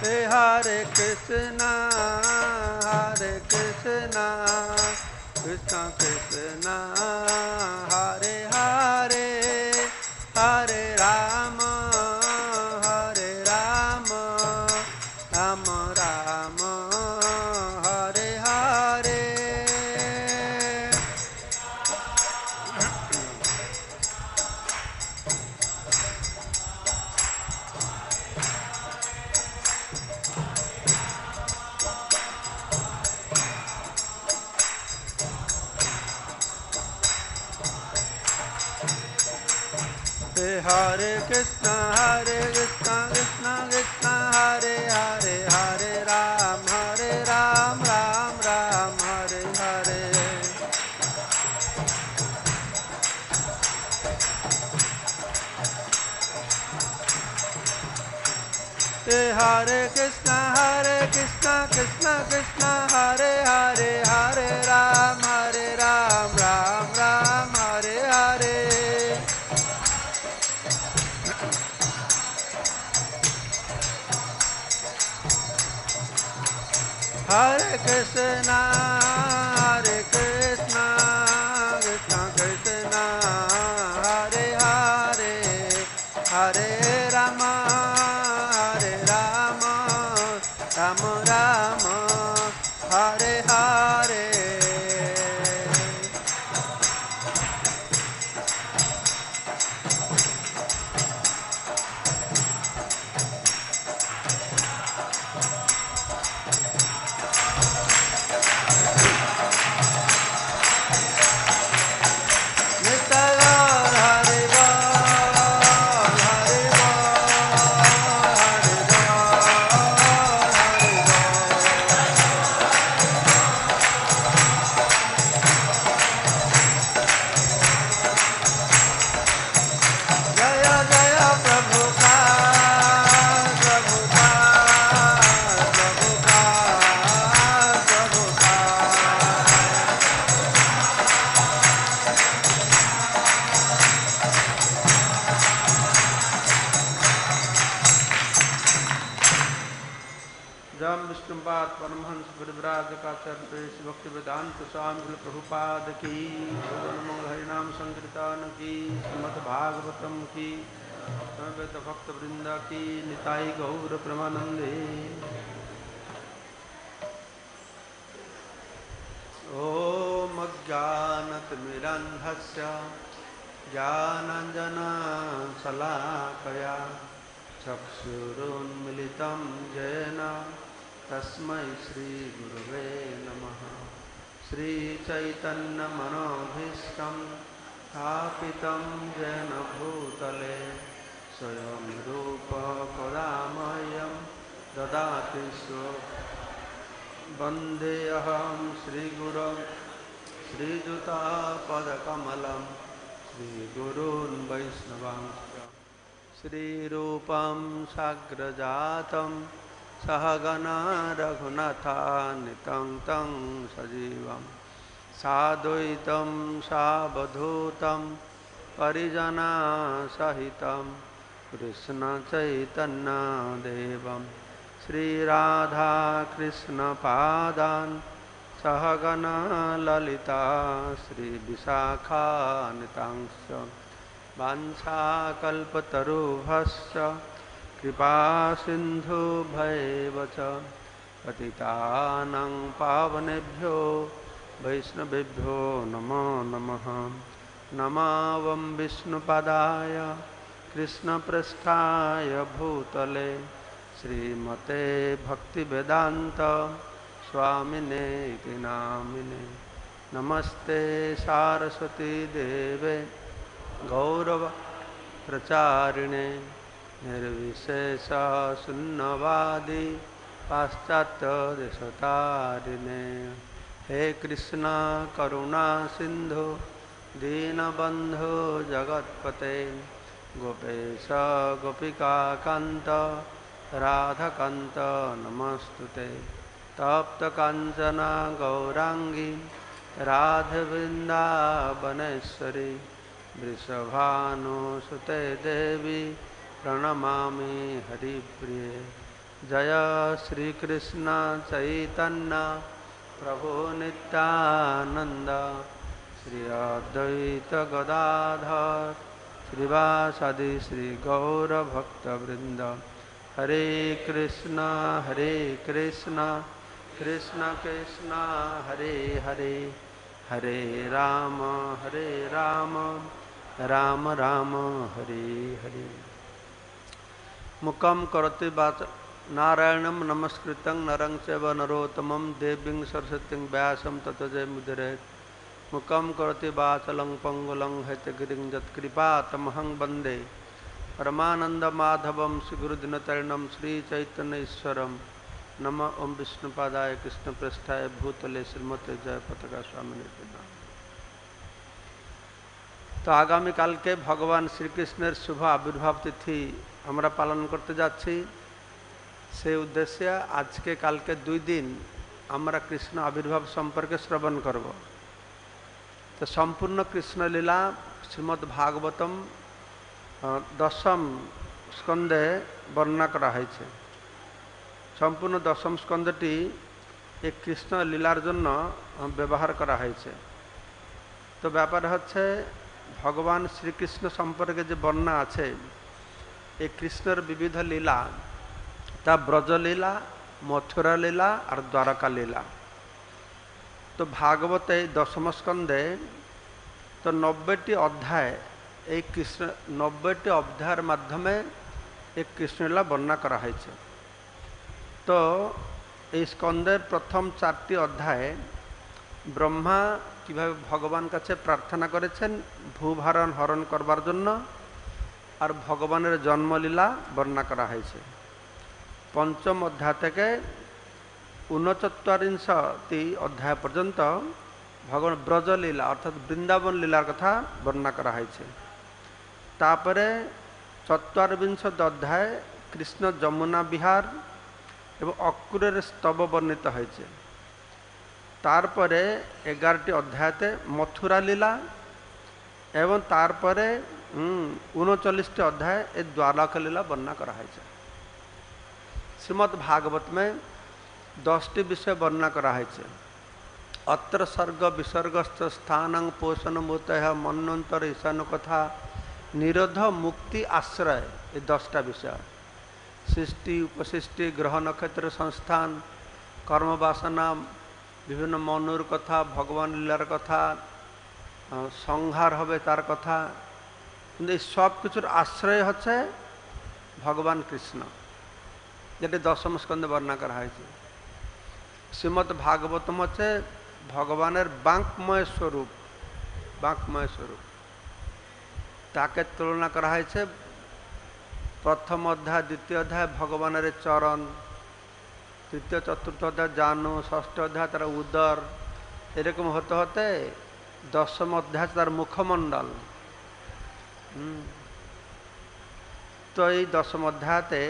Hare Krishna, Krishna Krishna, Hare Hare, Hare Rama, Rama Rama, Hare Hare. Hare Krishna, Krishna Krishna, Hare Hare, Hare Ram, Ram Ram, Hare Hare. Hare Krishna, Krishna Krishna, Hare Hare, Hare Ram, Ram Ram, Hare Hare. Hare Krishna, Krishna Krishna, Hare Hare, Hare Rama, Rama Rama, Hare Hare. Paramhans गुरुवराज का चरण भक्ति वेदांत स्वामी प्रभुपाद की, मंगल हरिनाम संकीर्तन की, श्रीमद् भागवतम की, समवेत भक्त वृंदा की, निताई गौर प्रेमानंदे। ओम अज्ञानतिमिरन्धस्य ज्ञानाञ्जनशलाकया चक्षुरुन्मिलितं येन तस्मै श्रीगुरुवे नमः। श्रीचैतन्यमनोभीष्टं स्थापितं येन भूतले स्वयं रूप कदा मह्यं ददाति वन्देऽहं श्रीगुरुं श्रीयुतापदकमलं श्रीगुरून् वैष्णवांश्च श्रीरूपं साग्रजातं सहगना रघुनाथान्वितं तं सजीवं साद्वैतं सावधूतं परिजनसहितं कृष्णचैतन्यदेवं श्रीराधाकृष्णपादान् सहगना ललिता श्रीविशाखान्वितांश्च वाञ्छाकल्पतरुभ्यश्च कृपासिन्धुभ्यैव च पतितानां पावनेभ्यो वैष्णवेभ्यो नमो नमः। नमावं विष्णुपदाय कृष्णपृष्ठाय भूतले श्रीमते भक्तिवेदान्त स्वामिने इति नामिने। नमस्ते सारस्वती देवे गौरवप्रचारिणे निर्विशेष शून्यवादी पाश्चात्यदेशतारिणे। हे कृष्ण करुणा सिंधु दीनबंधु जगत्पते गोपेश गोपिकाकांत राधाकांत नमस्तुते। तप्त कांचन गौरांगी राधवृंदावनेश्वरी वृषभानुसुते देवी प्रणमामि हरिप्रिये। जय श्री कृष्ण चैतन्य प्रभु नित्यानंद श्री अद्वैत गदाधर श्रीवासादि श्री गौर भक्तवृंद। हरे कृष्ण कृष्ण कृष्ण हरे हरे, हरे राम राम राम हरे हरे। मुखं करोति वाच नारायणं नमस्कृतं नरं चैव नरोत्तमं देवीं सरस्वतीं व्यासं ततो जयमुदीरयेत्। मुखं करोति वाचालं पंगुलं हैतगिरिं यत्कृपातमहं वन्दे परमानन्दमाधवं श्रीगुरुदिनतरणं श्रीचैतन्यईश्वरं। नमः ओं विष्णुपादाय कृष्णप्रेष्ठाय भूतले श्रीमते जयपताका स्वामिने नमः। तो आगामी काल के भगवान श्री कृष्णेर शुभ आविर्भाव तिथि আমরা পালন করতে যাচ্ছি। সেই উদ্দেশ্যে আজকে কালকে 2 দিন আমরা কৃষ্ণ আবির্ভাব সম্পর্কে শ্রবণ করব। তো সম্পূর্ণ কৃষ্ণ লীলা শ্রীমদ্ ভাগবতম দশম স্কন্ধে বর্ণনা করা হয়েছে। সম্পূর্ণ দশম স্কন্ধটি এই কৃষ্ণ লীলার জন্য ব্যবহার করা হয়েছে। তো ব্যাপার হচ্ছে ভগবান শ্রীকৃষ্ণ সম্পর্কে যে বর্ণনা আছে এই কৃষ্ণের বিবিধ লীলা, তা ব্রজলীলা, মথুরা লীলা আর দ্বারকা লীলা। তো ভাগবতে দশম স্কন্ধে তো 90টি অধ্যায় এই কৃষ্ণ 90টি অধ্যায়ের মাধ্যমে এই কৃষ্ণলীলা বর্ণনা করা হয়েছে। তো এই স্কন্ধের প্রথম 4টি অধ্যায়ে ব্রহ্মা কিভাবে ভগবান কাছে প্রার্থনা করেছেন ভূভার হরণ করবার জন্য আর ভগবানের জন্মলীলা বর্ণনা করা হয়েছে। পঞ্চম অধ্যায় থেকে 39টি অধ্যায় পর্যন্ত ভগবান ব্রজলীলা অর্থাৎ বৃন্দাবন লীলার কথা বর্ণনা করা হয়েছে। তারপরে চতুর্বিংশতি অধ্যায় কৃষ্ণ যমুনা বিহার এবং অক্রূরের স্তব বর্ণিত হয়েছে। তারপরে 11টি অধ্যায়তে মথুরা লীলা এবং তারপরে 39টি অধ্যায় এই দ্বারকা লীলা বর্ণনা করা হয়েছে। শ্রীমদ্ ভাগবত में 10টি বিষয় বর্ণনা করা হয়েছে। অত্র সর্গ বিসর্গস্থ স্থানং পোষণমূতঃ মন্বন্তর ঈশান কথা নিরোধ মুক্তি আশ্রয়, এই 10টা বিষয়। সৃষ্টি উপসৃষ্টি গ্রহ নক্ষত্র সংস্থান কর্মবাসনা বিভিন্ন মনুর কথা ভগবান লীলার কথা সংহার হবে তার কথা, কিন্তু এই সব কিছুর আশ্রয় হচ্ছে ভগবান কৃষ্ণ, যেটি দশম স্কন্ধে বর্ণনা করা হয়েছে। শ্রীমদ্ ভাগবতম হচ্ছে ভগবানের বাঙ্কময় স্বরূপ, বাঙ্কময় স্বরূপ। তাকে তুলনা করা হয়েছে প্রথম অধ্যায় দ্বিতীয় অধ্যায় ভগবানের চরণ, তৃতীয় চতুর্থ অধ্যায় জানু, ষষ্ঠ অধ্যায় তার উদর, এরকম হতে হতে দশম অধ্যায় তার মুখমণ্ডল। তো এই দশম অধ্যায়তে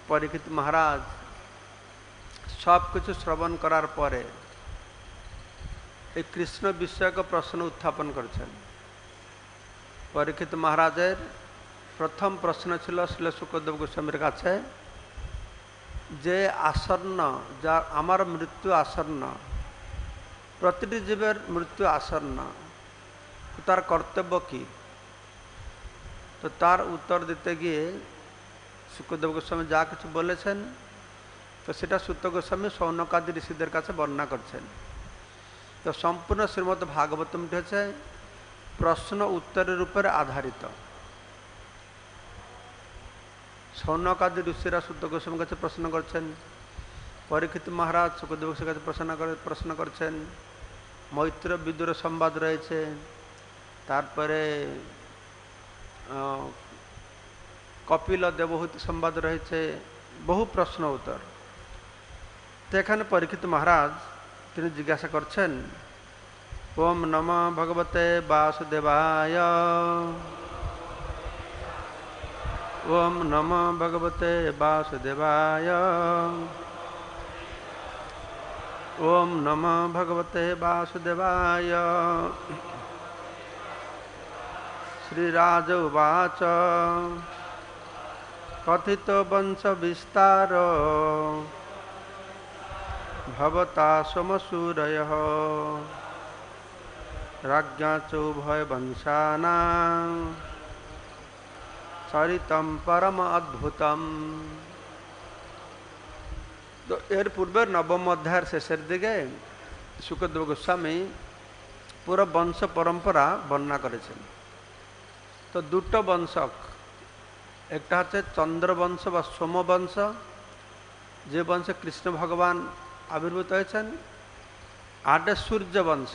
পরীক্ষিত মহারাজ সব কিছু শ্রবণ করার পরে এই কৃষ্ণ বিষয়ক প্রশ্ন উত্থাপন করেছেন। পরীক্ষিত মহারাজের প্রথম প্রশ্ন ছিল শ্রীল শুকদেব গোস্বামীর কাছে যে আসন্ন, যা আমার মৃত্যু আসন্ন, প্রতিটি জীবের মৃত্যু আসন্ন, তার কর্তব্য কি? তো তার উত্তর দিতে গিয়ে শুকদেব গোস্বামী যা কিছু বলেছেন তো সেটা সূত গোস্বামী শৌনকাদি ঋষিদের কাছে বর্ণনা করছেন। তো সম্পূর্ণ শ্রীমদ্ ভাগবতমটি হচ্ছে প্রশ্ন উত্তরের উপরে আধারিত। শৌনকাদি ঋষিরা সূত গোস্বামীর কাছে প্রশ্ন করছেন, পরীক্ষিত মহারাজ শুকদেব গোস্বামীর কাছে প্রশ্ন করছেন, মৈত্র বিদুর সংবাদ রয়েছে, তারপরে কপিল দেবহূতি সংবাদ রয়েছে, বহু প্রশ্ন উত্তর। তো এখানে পরীক্ষিত মহারাজ তিনি জিজ্ঞাসা করছেন, ওম নমঃ ভগবতে বাসুদেবায়, ওম নমঃ ভগবতে বাসুদেবায়, ওম নমঃ ভগবতে বাসুদেবায়। শ্রীরাজ উবাচ कथित वंश विस्तार भवता समसूरयः राज्ञा चोभय वंशानां चरितम परम अद्भुतम। तो एर पूर्व नवम अध्याय शेषर दिके शुकदेव गोस्वामी पूरा वंश परंपरा वर्णना करेছেন। तो দুটো বংশক, একটা হচ্ছে চন্দ্রবংশ বা সোমবংশ, যে বংশে কৃষ্ণ ভগবান আবির্ভূত হয়েছেন। আটে সূর্য বংশ,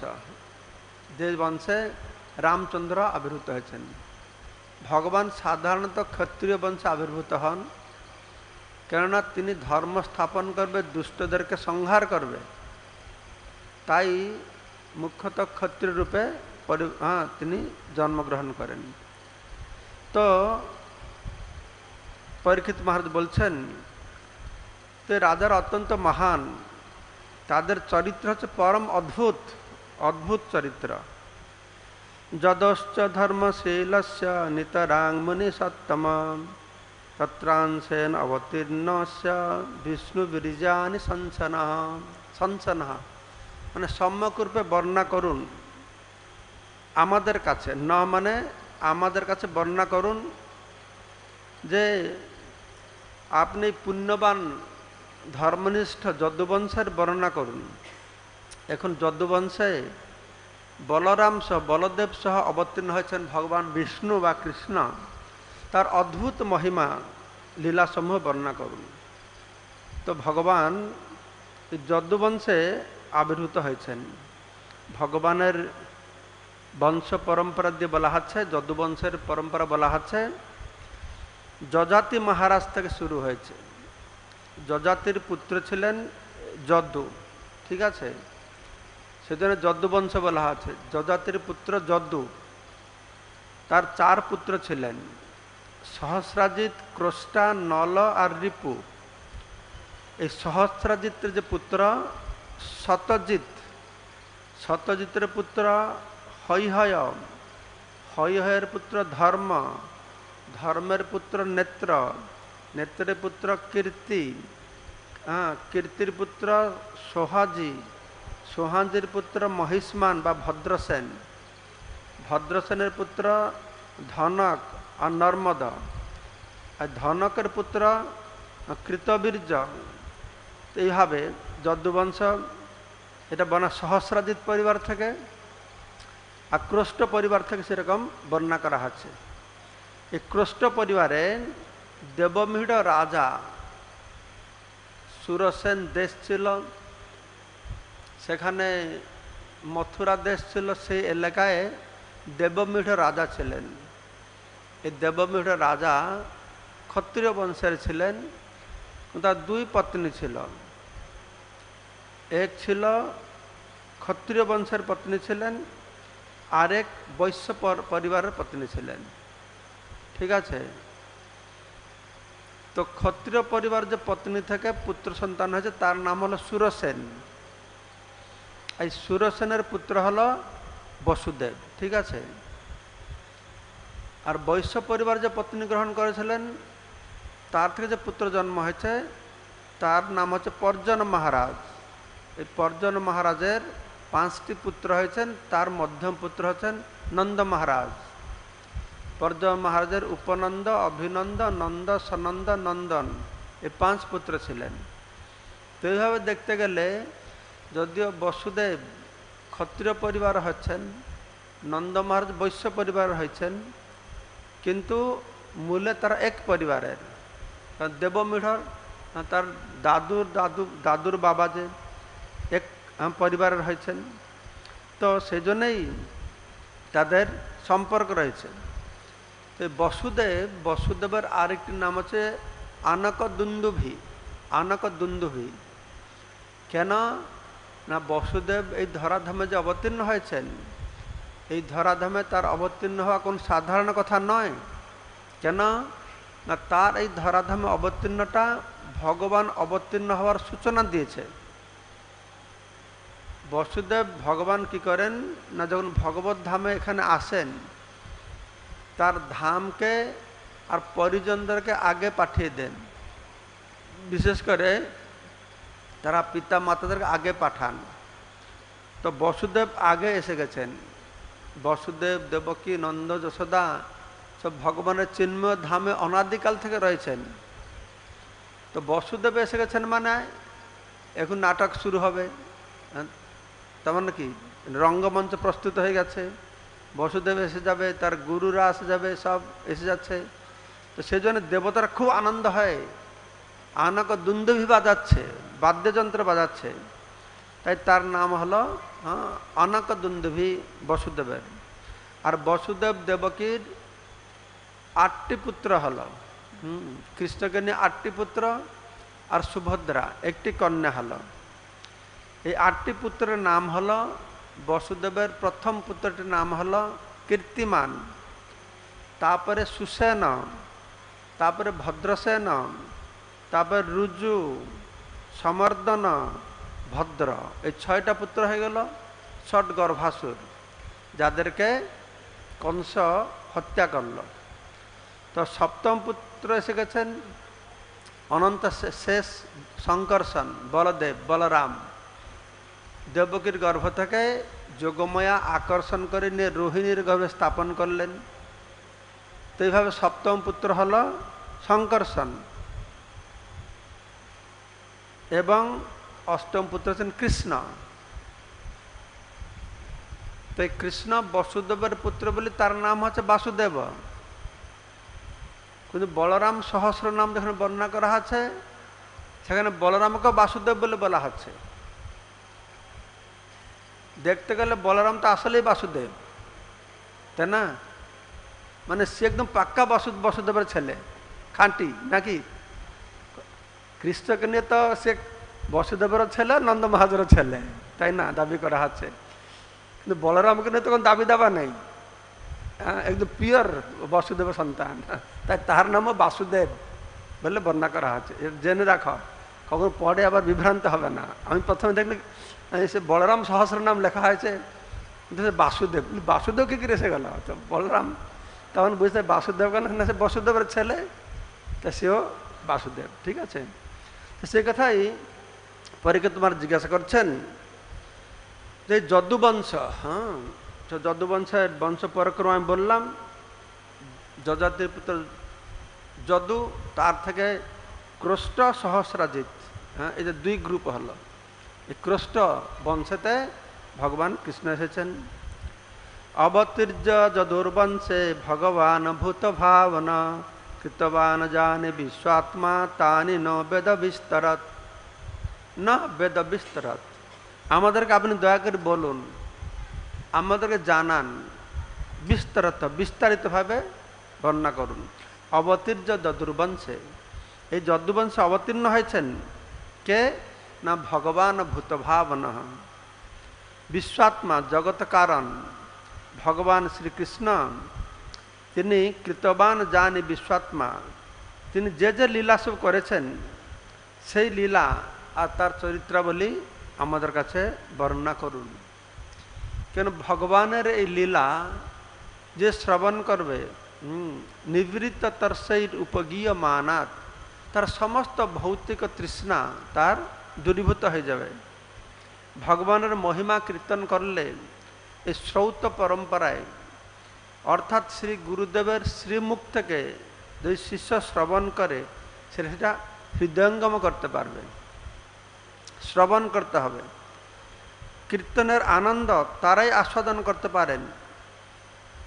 যে বংশে রামচন্দ্র আবির্ভূত হয়েছেন। ভগবান সাধারণত ক্ষত্রিয় বংশে আবির্ভূত হন, কেননা তিনি ধর্ম স্থাপন করবে, দুষ্টদেরকে সংহার করবে, তাই মুখ্যত ক্ষত্রিয় রূপে তিনি জন্মগ্রহণ করেন। তো পরীক্ষিত মহারাজ বলছেন, তো রাজার অত্যন্ত মহান, তাদের চরিত্র হচ্ছে পরম অদ্ভুত, অদ্ভুত চরিত্র। যদশ্চ ধর্মশীলস্য নিতরাং মুনি সত্তম তত্রাংশেন অবতীর্ণস্য বিষ্ণু বীর্যানি সঞ্চনঃ। সঞ্চনঃ মানে সম্যক রূপে বর্ণনা করুন আমাদের কাছে, ন মানে আমাদের কাছে বর্ণনা করুন যে আপনি পুণ্যবান ধর্মনিষ্ঠ যদুবংশের বর্ণনা করুন। এখন যদুবংশে বলরাম সহ বলদেব সহ অবতীর্ণ হয়েছেন ভগবান বিষ্ণু বা কৃষ্ণ, তার অদ্ভুত মহিমা লীলাসমূহ বর্ণনা করুন। তো ভগবান যদুবংশে আবির্ভূত হয়েছেন। ভগবানের বংশ পরম্পরা দিয়ে বলা হচ্ছে, যদুবংশের পরম্পরা বলা হচ্ছে যজাতি মহারাজ থেকে শুরু হয়েছে। যজাতির পুত্র ছিলেন যদু, ঠিক আছে, সেজন্য যদুবংশ বলা আছে। যজাতির পুত্র যদু, তার 4 পুত্র ছিলেন, সহস্রাজিৎ, ক্রোষ্টা, নল আর রিপু। এই সহস্রাজিতের যে পুত্র সত্যজিৎ, সত্যজিতের পুত্র হৈহয়, হৈহয়ের পুত্র ধর্ম, ধর্মের পুত্র নেত্র, নেত্রের পুত্র কীর্তি, কীর্তির পুত্র সোহাজি, সোহাজির পুত্র মহিষ্মান বা ভদ্রসেন, ভদ্রসেনের পুত্র ধনক আর নর্মদ, আর ধনকের পুত্র কৃতবীর্য। এইভাবে যদুবংশ এটা বনা সহস্রাজিৎ পরিবার থেকে, আর ক্রোষ্ট পরিবার থেকে সেরকম বর্ণনা করা হচ্ছে। এই ক্রোষ্ট পরিবারে দেবমিঢ় রাজা, সুরসেন দেশ ছিল, সেখানে মথুরা দেশ ছিল, সেই এলাকায় দেবমিঢ় রাজা ছিলেন। এই দেবমিঢ় রাজা ক্ষত্রিয় বংশের ছিলেন, তার 2 পত্নী ছিল। এক ছিল ক্ষত্রিয় বংশের পত্নী ছিলেন, আরেক বৈশ্য পরিবারের পত্নী ছিলেন, ঠিক আছে। তো ক্ষত্রিয় পরিবার যে পত্নী থেকে পুত্র সন্তান হয়েছে তার নাম হলো সুরসেন। এই সুরসেনের পুত্র হলো বসুদেব, ঠিক আছে। আর বৈশ্য পরিবার যে পত্নী গ্রহণ করেছিলেন তার থেকে যে পুত্র জন্ম হয়েছে তার নাম হচ্ছে পর্জন মহারাজ। এই পর্জন মহারাজের 5টি পুত্র হয়েছেন, তার মধ্যম পুত্র হচ্ছেন নন্দ মহারাজ। পর্জন মহারাজের উপনন্দ, অভিনন্দ, নন্দ, সনন্দ, নন্দন, এই 5 পুত্র ছিলেন। তো এইভাবে দেখতে গেলে যদিও বসুদেব ক্ষত্রিয় পরিবার হচ্ছেন, নন্দ মহারাজ বৈশ্য পরিবার হয়েছেন, কিন্তু মূলে তারা এক পরিবারের। দেবমিঢ় তার দাদুর বাবা যে এক পরিবারের হয়েছেন, তো সেজন্যই তাদের সম্পর্ক রয়েছে। তো বসুদেবের আরেকটি নাম হচ্ছে আনকদুন্দুভি। আনকদুন্দুভি কেন না, বসুদেব এই ধরাধামে যে অবতীর্ণ হয়েছেন, এই ধরাধামে তার অবতীর্ণ হওয়া কোন সাধারণ কথা নয়। কেন না, তার এই ধরাধামে অবতীর্ণটা ভগবান অবতীর্ণ হওয়ার সূচনা দিয়েছে। বসুদেব ভগবান কি করেন না, যখন ভগবত ধামে এখানে আসেন, তার ধামকে আর পরিজনদেরকে আগে পাঠিয়ে দেন, বিশেষ করে তারা পিতা মাতাদেরকে আগে পাঠান। তো বসুদেব আগে এসে গেছেন। বসুদেব, দেবকী, নন্দ, যশোদা সব ভগবানের চিন্ময় ধামে অনাদিকাল থেকে রয়েছেন। তো বসুদেব এসে গেছেন মানে এখন নাটক শুরু হবে, তেমন কি রঙ্গমঞ্চ প্রস্তুত হয়ে গেছে, বসুদেব এসে যাবে, তার গুরুরা এসে যাবে, সব এসে যাচ্ছে। তো সেই জন্য দেবতারা খুব আনন্দ হয়, আনক দুন্দুভি বাজাচ্ছে, বাদ্যযন্ত্র বাজাচ্ছে, তাই তার নাম হলো অনক দুন্দুভি বসুদেবের। আর বসুদেব দেবকীর 8টি পুত্র হলো, কৃষ্ণকে নিয়ে 8টি পুত্র, আর সুভদ্রা একটি কন্যা হলো। এই 8টি পুত্রের নাম হলো, বসুদেবের প্রথম পুত্রটির নাম হলো কীর্তিমান, তারপরে সুসেন, তারপরে ভদ্রসেন, তারপরে রুজু, সমর্দন, ভদ্র। এই 6টা পুত্র হয়ে গেল ষট গর্ভাসুর, যাদেরকে কংস হত্যা করল। তো সপ্তম পুত্র এসে গেছেন অনন্ত শেষ শঙ্কর্ষণ, বলদেব, বলরাম। দেবকীর গর্ভ থেকে যোগমায়া আকর্ষণ করে নিয়ে রোহিণীর গর্ভে স্থাপন করলেন। তো এইভাবে সপ্তম পুত্র হল শঙ্কর্ষণ, এবং অষ্টম পুত্র হচ্ছেন কৃষ্ণ। তো কৃষ্ণ বসুদেবের পুত্র বলে তার নাম হচ্ছে বাসুদেব, কিন্তু বলরাম সহস্র নাম যেখানে বর্ণনা করা আছে সেখানে বলরামকে বাসুদেব বলে বলা হচ্ছে। দেখতে গেলে বলরাম তো আসলেই বাসুদেব, তাই না? মানে সে একদম পাক্কা বসুদেবের ছেলে, খাঁটি, নাকি? কৃষ্ণকে নিয়ে তো সে বসুদেবেরও ছেলে, নন্দ মহাজেরও ছেলে, তাই না? দাবি করা হচ্ছে। কিন্তু বলরামকে নিয়ে তখন দাবি দাবা নেই, একদম পিওর বসুদেবের সন্তান, তাই তার নামও বাসুদেব বলে বর্ণনা করা হচ্ছে। জেনে রাখো, কখন পরে আবার বিভ্রান্ত হবে না। আমি প্রথমে দেখলে সে বলরাম সহস্র নাম লেখা হয়েছে, কিন্তু সে বাসুদেব, বাসুদেব কি এসে গেল? তো বলরাম তখন বুঝতে বাসুদেব কেন না, সে বসুদেবের ছেলে, তা সেও বাসুদেব। ঠিক আছে, তো সে কথাই পরীকে তোমার জিজ্ঞাসা করছেন যে যদুবংশ, যদুবংশের বংশ পরাক্রম আমি বললাম। যজাতির পুত্র যদু, তার থেকে ক্রষ্ট, সহস্রাজিৎ, এই যে 2 গ্রুপ হলো। এই ক্রষ্ট বংশেতে ভগবান কৃষ্ণ এসেছেন। অবতীর্য যদুর্বংশে ভগবান ভূত ভাবনা কৃতবান জানে বিশ্বাত্মা তানি ন বেদ বিস্তরত, না বেদ বিস্তরত। আমাদেরকে আপনি দয়া করে বলুন, আমাদেরকে জানান, বিস্তারিতভাবে বর্ণনা করুন। অবতীর্য যদুর্বংশে, এই যদুবংশে অবতীর্ণ হয়েছেন কে? না ভগবান ভূত ভাবনা, বিশ্বাত্মা, জগৎ কারণ ভগবান শ্রীকৃষ্ণ। তিনি কৃতবান জানি বিশ্বাত্মা, তিনি যে যে লীলা সব করেছেন সেই লীলা আর তার চরিত্রাবলী আমাদের কাছে বর্ণনা করুন। কেন ভগবানের এই লীলা যে শ্রবণ করবে, নিবৃত্ত তর্ষৈর উপগীয় মানাত, তার সমস্ত ভৌতিক তৃষ্ণা তার দূরীভূত হয়ে যাবে। ভগবানের মহিমা কীর্তন করলে এই শ্রৌত পরম্পরায়, অর্থাৎ শ্রী গুরুদেবের শ্রীমুখ থেকে যদি শিষ্য শ্রবণ করে, সেটা হৃদয়ঙ্গম করতে পারবে। শ্রবণ করতে হবে। কীর্তনের আনন্দ তারাই আস্বাদন করতে পারেন।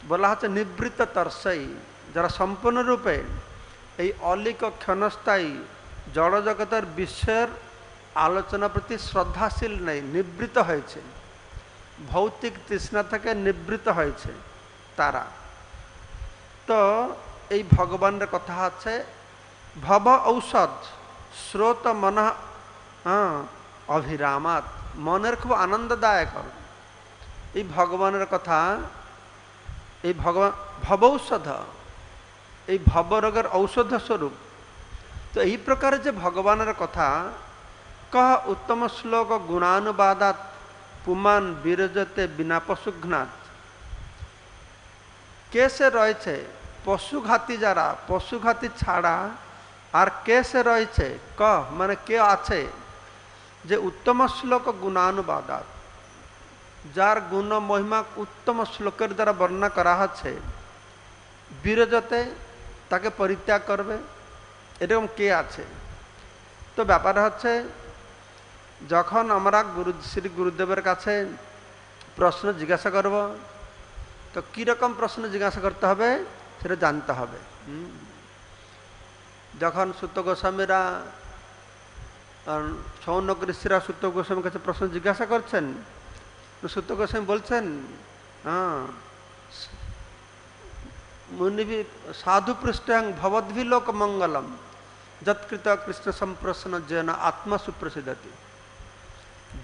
বলা হচ্ছে নিবৃত্ত তর্ষই, যারা সম্পূর্ণরূপে এই অলিক ক্ষণস্থায়ী জড়জগতের বিশ্বের আলোচনা প্রতি শ্রদ্ধাশীল নেই, নিবৃত্ত হয়েছে, ভৌতিক তৃষ্ণা থেকে নিবৃত্ত হয়েছে তারা। তো এই ভগবানের কথা আছে ভব ঔষধ স্রোত মন অভিরামাত, মনের খুব আনন্দদায়ক এই ভগবানের কথা। এই ভগবান ভবৌষধ, এই ভবরোগের ঔষধ স্বরূপ। তো এই প্রকারে যে ভগবানের কথা, কহ উত্তম শ্লোক গুণানুবাদাত পুমান বিরজতে বিনা পশুঘ্নাত, কে সে রয়েছে পশুঘাতী যারা, পশুঘাতী ছাড়া আর কে সে রয়েছে, ক মানে কে আছে যে উত্তম শ্লোক গুণানুবাদাত, যার গুণ মহিমা উত্তম শ্লোকের দ্বারা বর্ণনা করা হচ্ছে, বিরজতে তাকে পরিত্যাগ করবে, এরকম কে আছে? তো ব্যাপার হচ্ছে যখন আমরা শ্রী গুরুদেবের কাছে প্রশ্ন জিজ্ঞাসা করব, তো কীরকম প্রশ্ন জিজ্ঞাসা করতে হবে সেটা জানতে হবে। যখন সুত গোস্বামীরা, সৌনক ঋষিরা সুত গোস্বামীর কাছে প্রশ্ন জিজ্ঞাসা করছেন, সুত গোস্বামী বলছেন, হ্যাঁ, মুনিভি সাধু পৃষ্ঠং ভবদ্ভি লোক মঙ্গলম যৎকৃত কৃষ্ণ সম্প্রশ্ন যেন আত্মা সুপ্রসিদ্ধতি।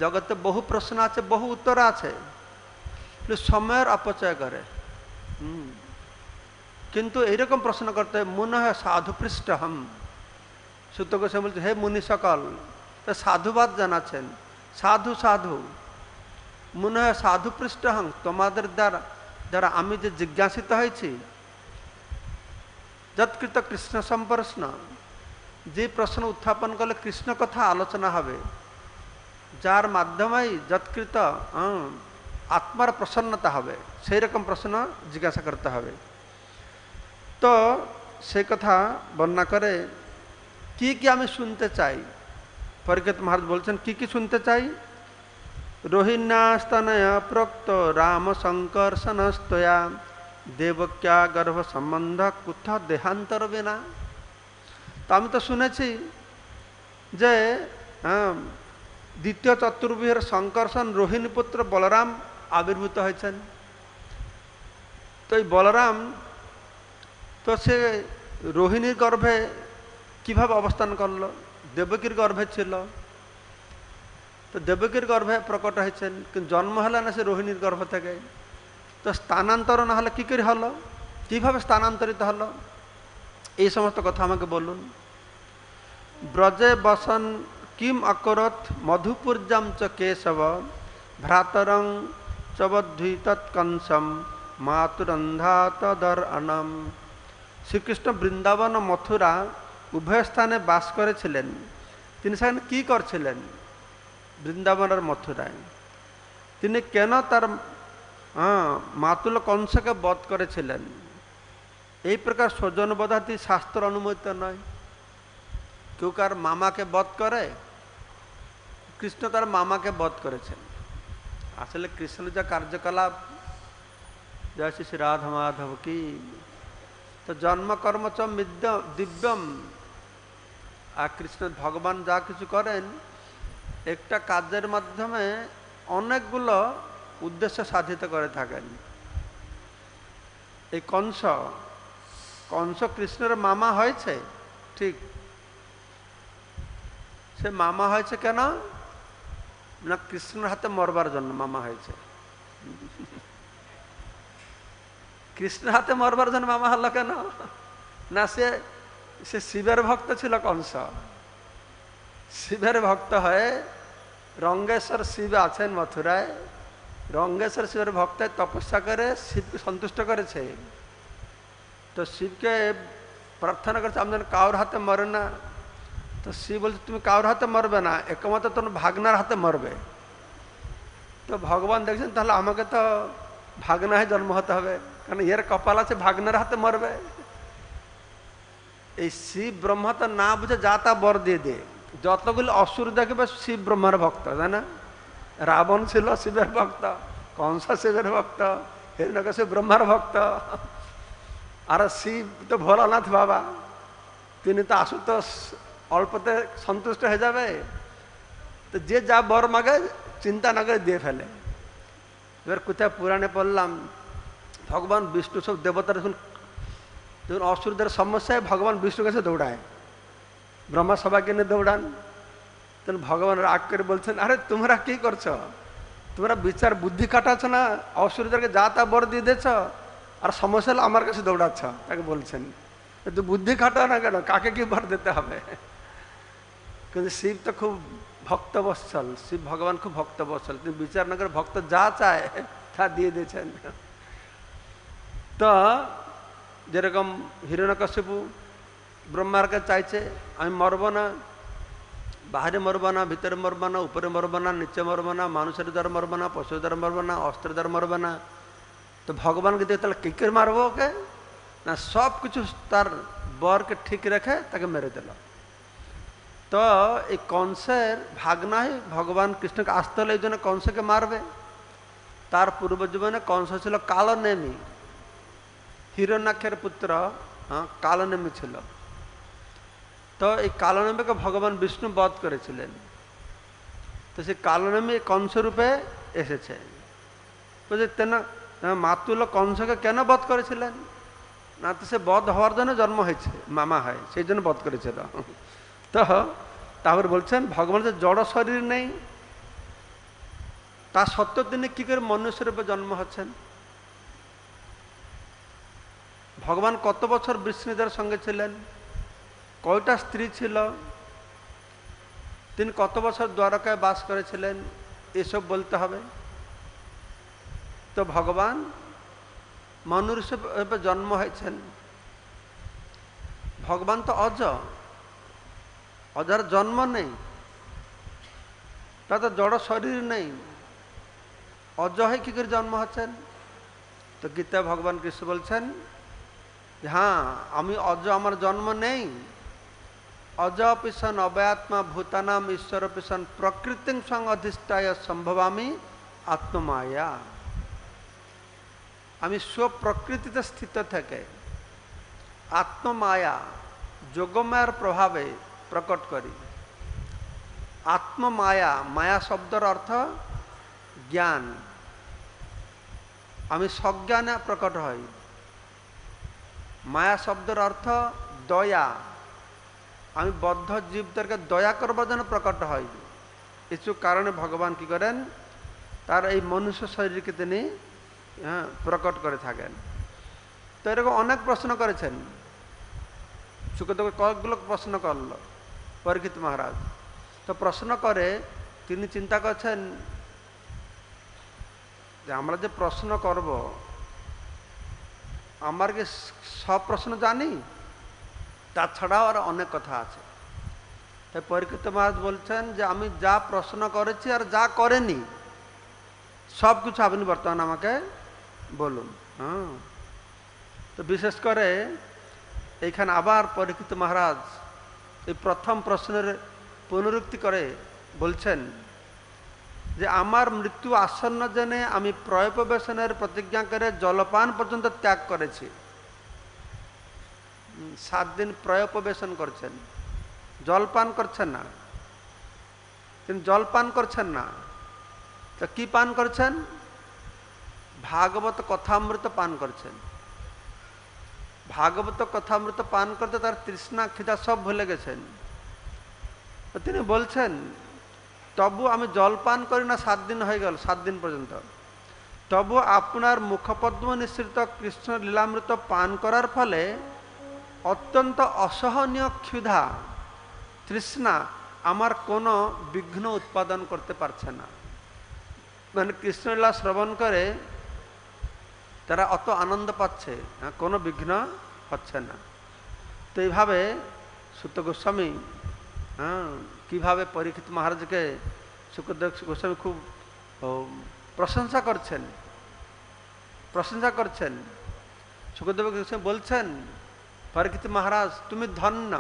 জগতে বহু প্রশ্ন আছে, বহু উত্তর আছে, সময়ের অপচয় করে। কিন্তু এইরকম প্রশ্ন করতে মনে হয় সাধু পৃষ্ঠ হম। সুত গোস্বামী বলছে, হে মুনি সকল, সাধুবাদ জানাচ্ছেন, সাধু সাধু, মনে হয় সাধু পৃষ্ঠ হম, তোমাদের দ্বারা আমি যে জিজ্ঞাসিত হয়েছি, যৎকৃত কৃষ্ণ সম্প্রশ্ন, যে প্রশ্ন উত্থাপন করলে কৃষ্ণ কথা আলোচনা হবে, যার মাধ্যমেই যৎকৃত আত্মার প্রসন্নতা হবে, সেই রকম প্রশ্ন জিজ্ঞাসা করতে হবে। তো সেই কথা বর্ণনা করে কি কি আমি শুনতে চাই। পরীক্ষিত মহারাজ বলছেন কি কি শুনতে চাই। রোহিণ্যাস্তনয় প্রোক্ত রাম সংকর্ষণস্তয়া দেবক্যা গর্ভ সম্বন্ধ কুথ দেহান্তর বিনা। তো আমি তো শুনেছি যে দ্বিতীয় চতুর্ভুজের সংকর্ষণ রোহিণী পুত্র বলরাম আবির্ভূত হয়েছেন। তো এই বলরাম তো সে রোহিণীর গর্ভে কিভাবে অবস্থান করলো? দেবকীর গর্ভে ছিল, তো দেবকীর গর্ভে প্রকট হয়েছেন, কিন্তু জন্ম হলো না সে রোহিণীর গর্ভ থেকে। তো স্থানান্তর না হলে কী করে হলো, কীভাবে স্থানান্তরিত হলো, এই সমস্ত কথা আমাকে বলুন। ব্রজে বসন কিম অকরত মধুপুর্যাম চ কেশব ভ্রাতরং চবদ্ভুতৎকংসম মাতুরন্ধা তদর অনম। শ্রীকৃষ্ণ বৃন্দাবন ও মথুরা উভয় স্থানে বাস করেছিলেন। তিনি সেখানে কী করছিলেন? বৃন্দাবন আর মথুরায় তিনি কেন তার মাতুল কংসকে বধ করেছিলেন? এই প্রকার স্বজন বধাতি শাস্ত্র অনুমোদিত নয়। কেউ কার মামাকে বধ করে, কৃষ্ণ তার মামাকে বধ করেছেন। আসলে কৃষ্ণ যা কার্যকলাপ, জয় শ্রী শ্রী রাধা মাধব কি, তো জন্ম কর্ম চ দিব্যম। আর কৃষ্ণ ভগবান যা কিছু করেন একটা কাজের মাধ্যমে অনেকগুলো উদ্দেশ্য সাধিত করে থাকেন। এই কংস কৃষ্ণের মামা হয়েছে, ঠিক, সে মামা হয়েছে কেন না কৃষ্ণের হাতে মরবার জন্য মামা হয়েছে। কৃষ্ণের হাতে মরবার জন্য মামা হলো কেন না, সে শিবের ভক্ত ছিল। কংস শিবের ভক্ত হয়ে, রঙ্গেশ্বর শিব আছেন মথুরায়, রঙ্গেশ্বর শিবের ভক্ত তপস্যা করে শিবকে সন্তুষ্ট করেছে। তো শিবকে প্রার্থনা করেছে আমি যেন কারোর হাতে মরে না। তো শিব বলছে তুমি কারোর হাতে মরবে না, একমাত্র তোমার ভাগনার হাতে মরবে। তো ভগবান দেখছেন তাহলে আমাকে তো ভাগনা হয়ে জন্ম হতে হবে, কারণ এর কপাল আছে ভাগনার হাতে মরবে। এই শিব ব্রহ্মা তো না বুঝে যা তা বর দিয়ে দে। যতগুলো অসুর দেখবে শিব ব্রহ্মার ভক্ত, তাই না? রাবণ ছিল শিবের ভক্ত, কংস শিবের ভক্ত, হিরণ্যকশিপু ব্রহ্মার ভক্ত, আর শিব তো ভোলানাথ বাবা, তিনি তো আশুতোষ অল্পতে সন্তুষ্ট হয়ে যাবে। তো যে যা বর মাগে চিন্তা না করে দিয়ে ফেলে। এবার কোথায় পুরাণে পড়লাম ভগবান বিষ্ণু সব দেবতারা যখন অসুরদের সমস্যায় ভগবান বিষ্ণুর কাছে দৌড়ায়, ব্রহ্মা সবাইকে নিয়ে দৌড়ান। তখন ভগবান রাগ করে বলছেন আরে তোমরা কি করছো, তোমরা বিচার বুদ্ধি কাটাচ্ছ না, অসুরদেরকে যা তা বর দিয়ে দিয়েছ, আর সমস্যা হলে আমার কাছে দৌড়াচ্ছ। তাকে বলছেন তো বুদ্ধি খাটাও না কেন, কাকে কি বর দিতে হবে? কিন্তু শিব তো খুব ভক্তবৎসল, শিব ভগবান খুব ভক্তবৎসল, তিনি বিচার না করে ভক্ত যা চায় তা দিয়ে দিয়েছেন। তো যেরকম হিরণ্যকশিপু ব্রহ্মার কাছে চাইছে আমি মরব না, বাহিরে মরব না, ভিতরে মরব না, উপরে মরব না, নিচে মরব না, মানুষের দ্বারা মরব না, পশুর দ্বারা মরব না, অস্ত্রের দ্বারা মরব না। তো ভগবানকে দিয়ে তাহলে কী করে মারবো ওকে? না, সব কিছু তার বরকে ঠিক রেখে তাকে মেরে দিল। তো এই কংসের ভাগনাই ভগবান কৃষ্ণকে আসতে হলে এই জন্য কংসকে মারবে। তার পূর্ব জীবনে কংস ছিল কালনেমি, হিরণ্যাক্ষের পুত্র কালনেমি ছিল। তো এই কালনেমিকে ভগবান বিষ্ণু বধ করেছিলেন। তো সেই কালনেমি কংসরূপে এসেছে। বুঝলি তেনা মাতুল কংসকে কেন বধ করেছিলেন? না, তো সে বধ হওয়ার জন্য জন্ম হয়েছে, মামা হয়, সেই জন্য বধ করেছিল। তো তারপরে বলছেন ভগবান যে জড় শরীর নেই, তা সত্ত্বেও তিনি কী করে মনুষ্যরূপে জন্ম হচ্ছেন? ভগবান কত বছর বিষ্ণুদের সঙ্গে ছিলেন, কয়টা স্ত্রী ছিল, তিনি কত বছর দ্বারকায় বাস করেছিলেন, এসব বলতে হবে। তো ভগবান মনুষ্যরূপে জন্ম হয়েছেন। ভগবান তো অজ, অজার জন্ম নেই, তা তো জড় শরীর নেই, অজ হয়ে কী করে জন্ম হচ্ছেন? তো গীতা ভগবান কৃষ্ণ বলছেন হ্যাঁ আমি অজ, আমার জন্ম নেই। অজ পিসন অবয়াত্মা ভূতানাম ঈশ্বর পিসন প্রকৃতি সং অধিষ্ঠায় সম্ভবামি আত্মমায়া। আমি স্বপ্রকৃতিতে স্থিত থেকে আত্মমায়া যোগমায়ার প্রভাবে প্রকট করি। আত্মমায়া, মায়া শব্দের অর্থ জ্ঞান। আমি সজ্ঞানে প্রকট হই। মায়া শব্দের অর্থ দয়া, আমি বদ্ধ জীবদেরকে দয়া করবার জন্য প্রকট হই। কিছু কারণে ভগবান কি করেন, তার এই মনুষ্য শরীরকে তিনি প্রকট করে থাকেন। তো এরকম অনেক প্রশ্ন করেছেন। সুখদেব কয়েকগুলো প্রশ্ন করল পরীক্ষিত মহারাজ। তো প্রশ্ন করে তিনি চিন্তা করছেন যে আমরা যে প্রশ্ন করব, আমার কি সব প্রশ্ন জানি? তাছাড়াও আর অনেক কথা আছে। তাই পরীক্ষিত মহারাজ বলছেন যে আমি যা প্রশ্ন করেছি আর যা করেনি সব কিছু আপনি বর্তমান আমাকে বলুন। তো বিশেষ করে এইখানে আবার পরীক্ষিত মহারাজ এই প্রথম প্রশ্নের পুনরুক্তি করে বলছেন যে আমার মৃত্যু আসন্ন জেনে আমি প্রয়োপবেশনের প্রতিজ্ঞা করে জলপান পর্যন্ত ত্যাগ করেছি। 7 দিন প্রয়োপবেশন করছেন, জলপান করছেন না। তিনি জলপান করছেন না, তো কি পান করছেন? ভাগবত কথামৃত পান করছেন। ভাগবত কথামৃত পান করতে তার তৃষ্ণা খিদা সব ভুলে গেছেন। তো তিনি বলছেন তবু আমি জল পান করি না, 7 দিন হয়ে গেল, 7 দিন পর্যন্ত। তবু আপনার মুখপদ্ম নিঃসৃত কৃষ্ণ লীলামৃত পান করার ফলে অত্যন্ত অসহনীয় ক্ষুধা তৃষ্ণা আমার কোনো বিঘ্ন উৎপাদন করতে পারছে না। মানে কৃষ্ণলীলা শ্রবণ করে তারা অত আনন্দ পাচ্ছে, কোনো বিঘ্ন হচ্ছে না। তো এইভাবে সুত গোস্বামী কিভাবে পরীক্ষিত মহারাজকে সুখদেব গোস্বামী খুব প্রশংসা করছেন। সুখদেব গোস্বামী বলছেন পরীক্ষিত মহারাজ তুমি ধন্য,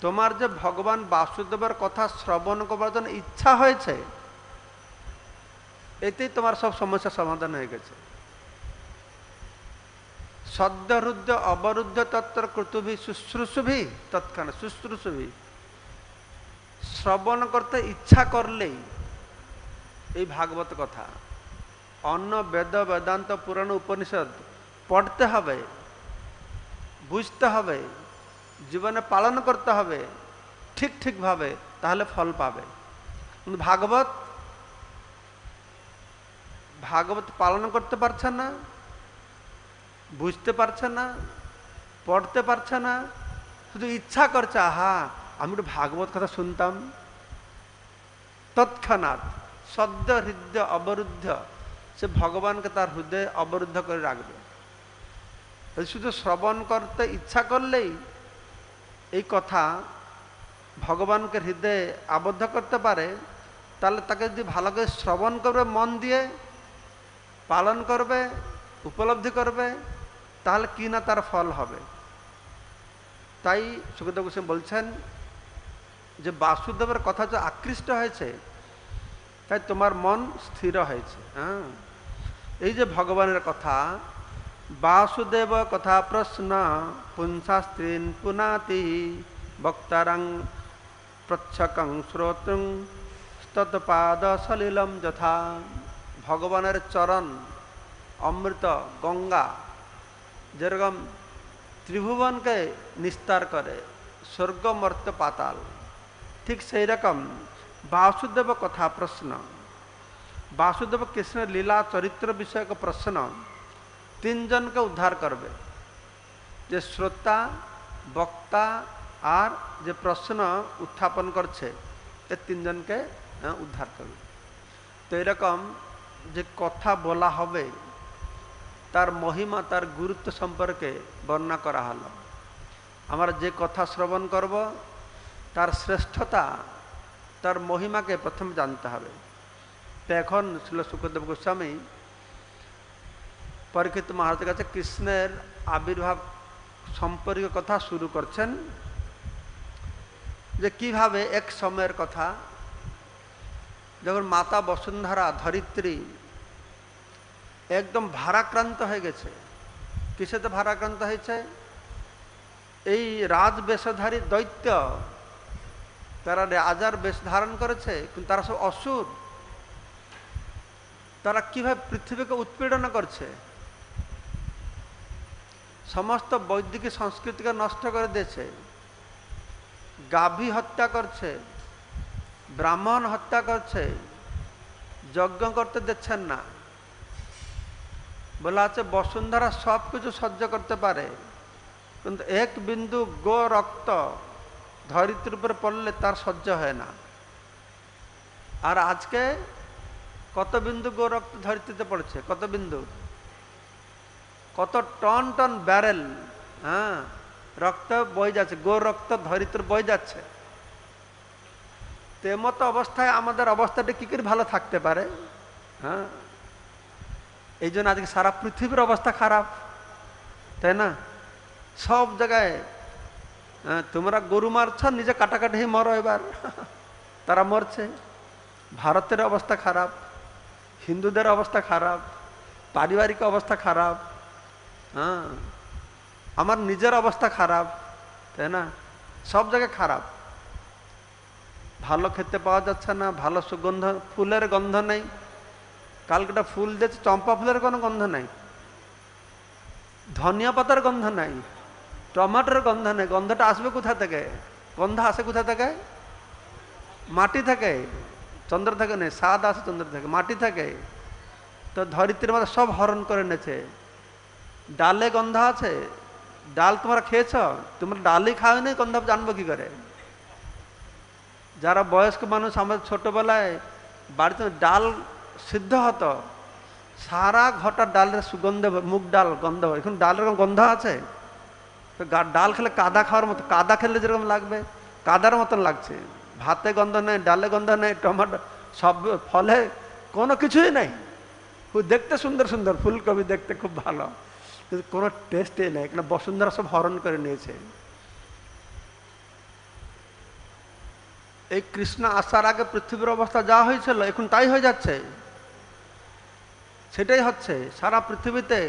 তোমার যে ভগবান বাসুদেবের কথা শ্রবণ করবার জন্য ইচ্ছা হয়েছে, এতেই তোমার সব সমস্যার সমাধান হয়ে গেছে। সদ্যরুদ্ধ অবরুদ্ধ তত্র কর্তুভি শুশ্রূষুভি তৎক্ষণাৎ শুশ্রূষুভি। শ্রবণ করতে ইচ্ছা করলেই এই ভাগবত কথা, অন্য বেদ বেদান্ত পুরাণ উপনিষদ পড়তে হবে, বুঝতে হবে, জীবনে পালন করতে হবে ঠিকভাবে, তাহলে ফল পাবে। কিন্তু ভাগবত পালন করতে পারছে না, বুঝতে পারছে না, পড়তে পারছে না, শুধু ইচ্ছা করছে আহা আমি একটু ভাগবত কথা শুনতাম, তৎক্ষণাৎ সদ্য হৃদয় অবরুদ্ধ, সে ভগবানকে তার হৃদয়ে অবরুদ্ধ করে রাখবে। শুধু শ্রবণ করতে ইচ্ছা করলেই এই কথা ভগবানকে হৃদয়ে আবদ্ধ করতে পারে, তাহলে তাকে যদি ভালো করে শ্রবণ করবে, মন দিয়ে পালন করবে, উপলব্ধি করবে, তাহলে কি না তার ফল হবে। তাই সুখদেব গোস্বামী বলছেন যে বাসুদেবের কথা যে আকৃষ্ট হয়েছে, তাই তোমার মন স্থির হয়েছে। হ্যাঁ, এই যে ভগবানের কথা, বাসুদেব কথা প্রশ্ন পুংসাস্ত্রীন পুনাতি বক্তারং প্রচ্ছকং শ্রোতুং তৎপাদ সলিলম যথা। ভগবানের চরণ অমৃত গঙ্গা যেরকম ত্রিভুবনকে নিস্তার করে, স্বর্গ মর্ত্য পাতাল, ঠিক সেই রকম বাসুদেব কথা প্রশ্ন, বাসুদেব কৃষ্ণের লীলা চরিত্র বিষয়ক প্রশ্ন তিনজনকে উদ্ধার করবে। যে শ্রোতা, বক্তা আর যে প্রশ্ন উত্থাপন করছে, এ তিনজনকে উদ্ধার করবে। তো এরকম যে কথা বলা হবে, তার মহিমা, তার গুরুত্ব সম্পর্কে বর্ণনা করা হলো। আমরা যে কথা শ্রবণ করব, তার শ্রেষ্ঠতা, তার মহিমাকে প্রথমে জানতে হবে। তো এখন ছিল সুখদেব গোস্বামী পরীক্ষিত মহারাজের কাছে কৃষ্ণের আবির্ভাব সম্পর্কে কথা শুরু করছেন, যে কিভাবে এক সময়ের কথা যখন মাতা বসুন্ধরা ধরিত্রী একদম ভারাক্রান্ত হয়ে গেছে। কিসেতে ভারাক্রান্ত হয়েছে? এই রাজবেশধারী দৈত্য, তারা রাজার বেশ ধারণ করেছে, কিন্তু তারা সব অসুর। তারা কিভাবে পৃথিবীকে উৎপীড়ন করছে, সমস্ত বৈদিক সংস্কৃতিকে নষ্ট করে দিয়েছে, গাভী হত্যা করছে, ব্রাহ্মণ হত্যা করছে, যজ্ঞ করতে দিচ্ছেন না। বলা আছে বসুন্ধরা সব কিছু সহ্য করতে পারে, কিন্তু এক বিন্দু গো রক্ত ধরিত্রীর উপরে পড়লে তার সহ্য হয় না। আর আজকে কত বিন্দু গো রক্ত ধরিত্রীতে পড়েছে, কত বিন্দু, কত টন টন ব্যারেল রক্ত বয়ে যাচ্ছে, গো রক্ত ধরিত্রী বয়ে যাচ্ছে। তেমতো অবস্থায় আমাদের অবস্থাটা কি করে ভালো থাকতে পারে? হ্যাঁ, এই জন্য আজকে সারা পৃথিবীর অবস্থা খারাপ, তাই না? সব জায়গায় তোমরা গরু মারছ, নিজে কাটাকাটি মরো এবার। তারা মরছে। ভারতের অবস্থা খারাপ, হিন্দুদের অবস্থা খারাপ, পারিবারিক অবস্থা খারাপ, হ্যাঁ, আমার নিজের অবস্থা খারাপ, তাই না? সব জায়গায় খারাপ। ভালো খেতে পাওয়া যাচ্ছে না, ভালো সুগন্ধ, ফুলের গন্ধ নেই। কালকেটা ফুল দিয়েছে, চম্পা ফুলের কোনো গন্ধ নাই, ধনিয়া পাতার গন্ধ নাই, টমাটোর গন্ধ নেই। গন্ধটা আসবে কোথা থেকে? গন্ধ আসে কোথা থেকে? মাটি থেকে, চন্দ্র থেকে নেই। স্বাদ আসে চন্দ্র থেকে, মাটি থেকে। তো ধরিত্রীর মধ্যে সব হরণ করে নেছে। ডালে গন্ধ আছে, ডাল তোমরা খেয়েছ? তোমরা ডালই খাওনি, গন্ধ জানবো কি করে? যারা বয়স্ক মানুষ, আমাদের ছোটবেলায় বাড়িতে ডাল সিদ্ধ হতো, সারা ঘটা ডালের সুগন্ধে, মুগ ডাল গন্ধ। এখন ডালের গন্ধ আছে? তো ডাল খেলে কাদা খাওয়ার মতো, কাদা খেলে যেরকম লাগবে কাদার মতন লাগছে। ভাতে গন্ধ নেই, ডালে গন্ধ নেই, টমাটো সব ফলে কোনো কিছুই নেই। দেখতে সুন্দর সুন্দর, ফুলকপি দেখতে খুব ভালো, কিন্তু কোনো টেস্টই নেই। কেন? বসুন্ধরা সব হরণ করে নিয়েছে। এই কৃষ্ণ আসার আগে পৃথিবীর অবস্থা যা হয়েছিল, এখন তাই হয়ে যাচ্ছে। সেটাই হচ্ছে সারা পৃথিবীতে।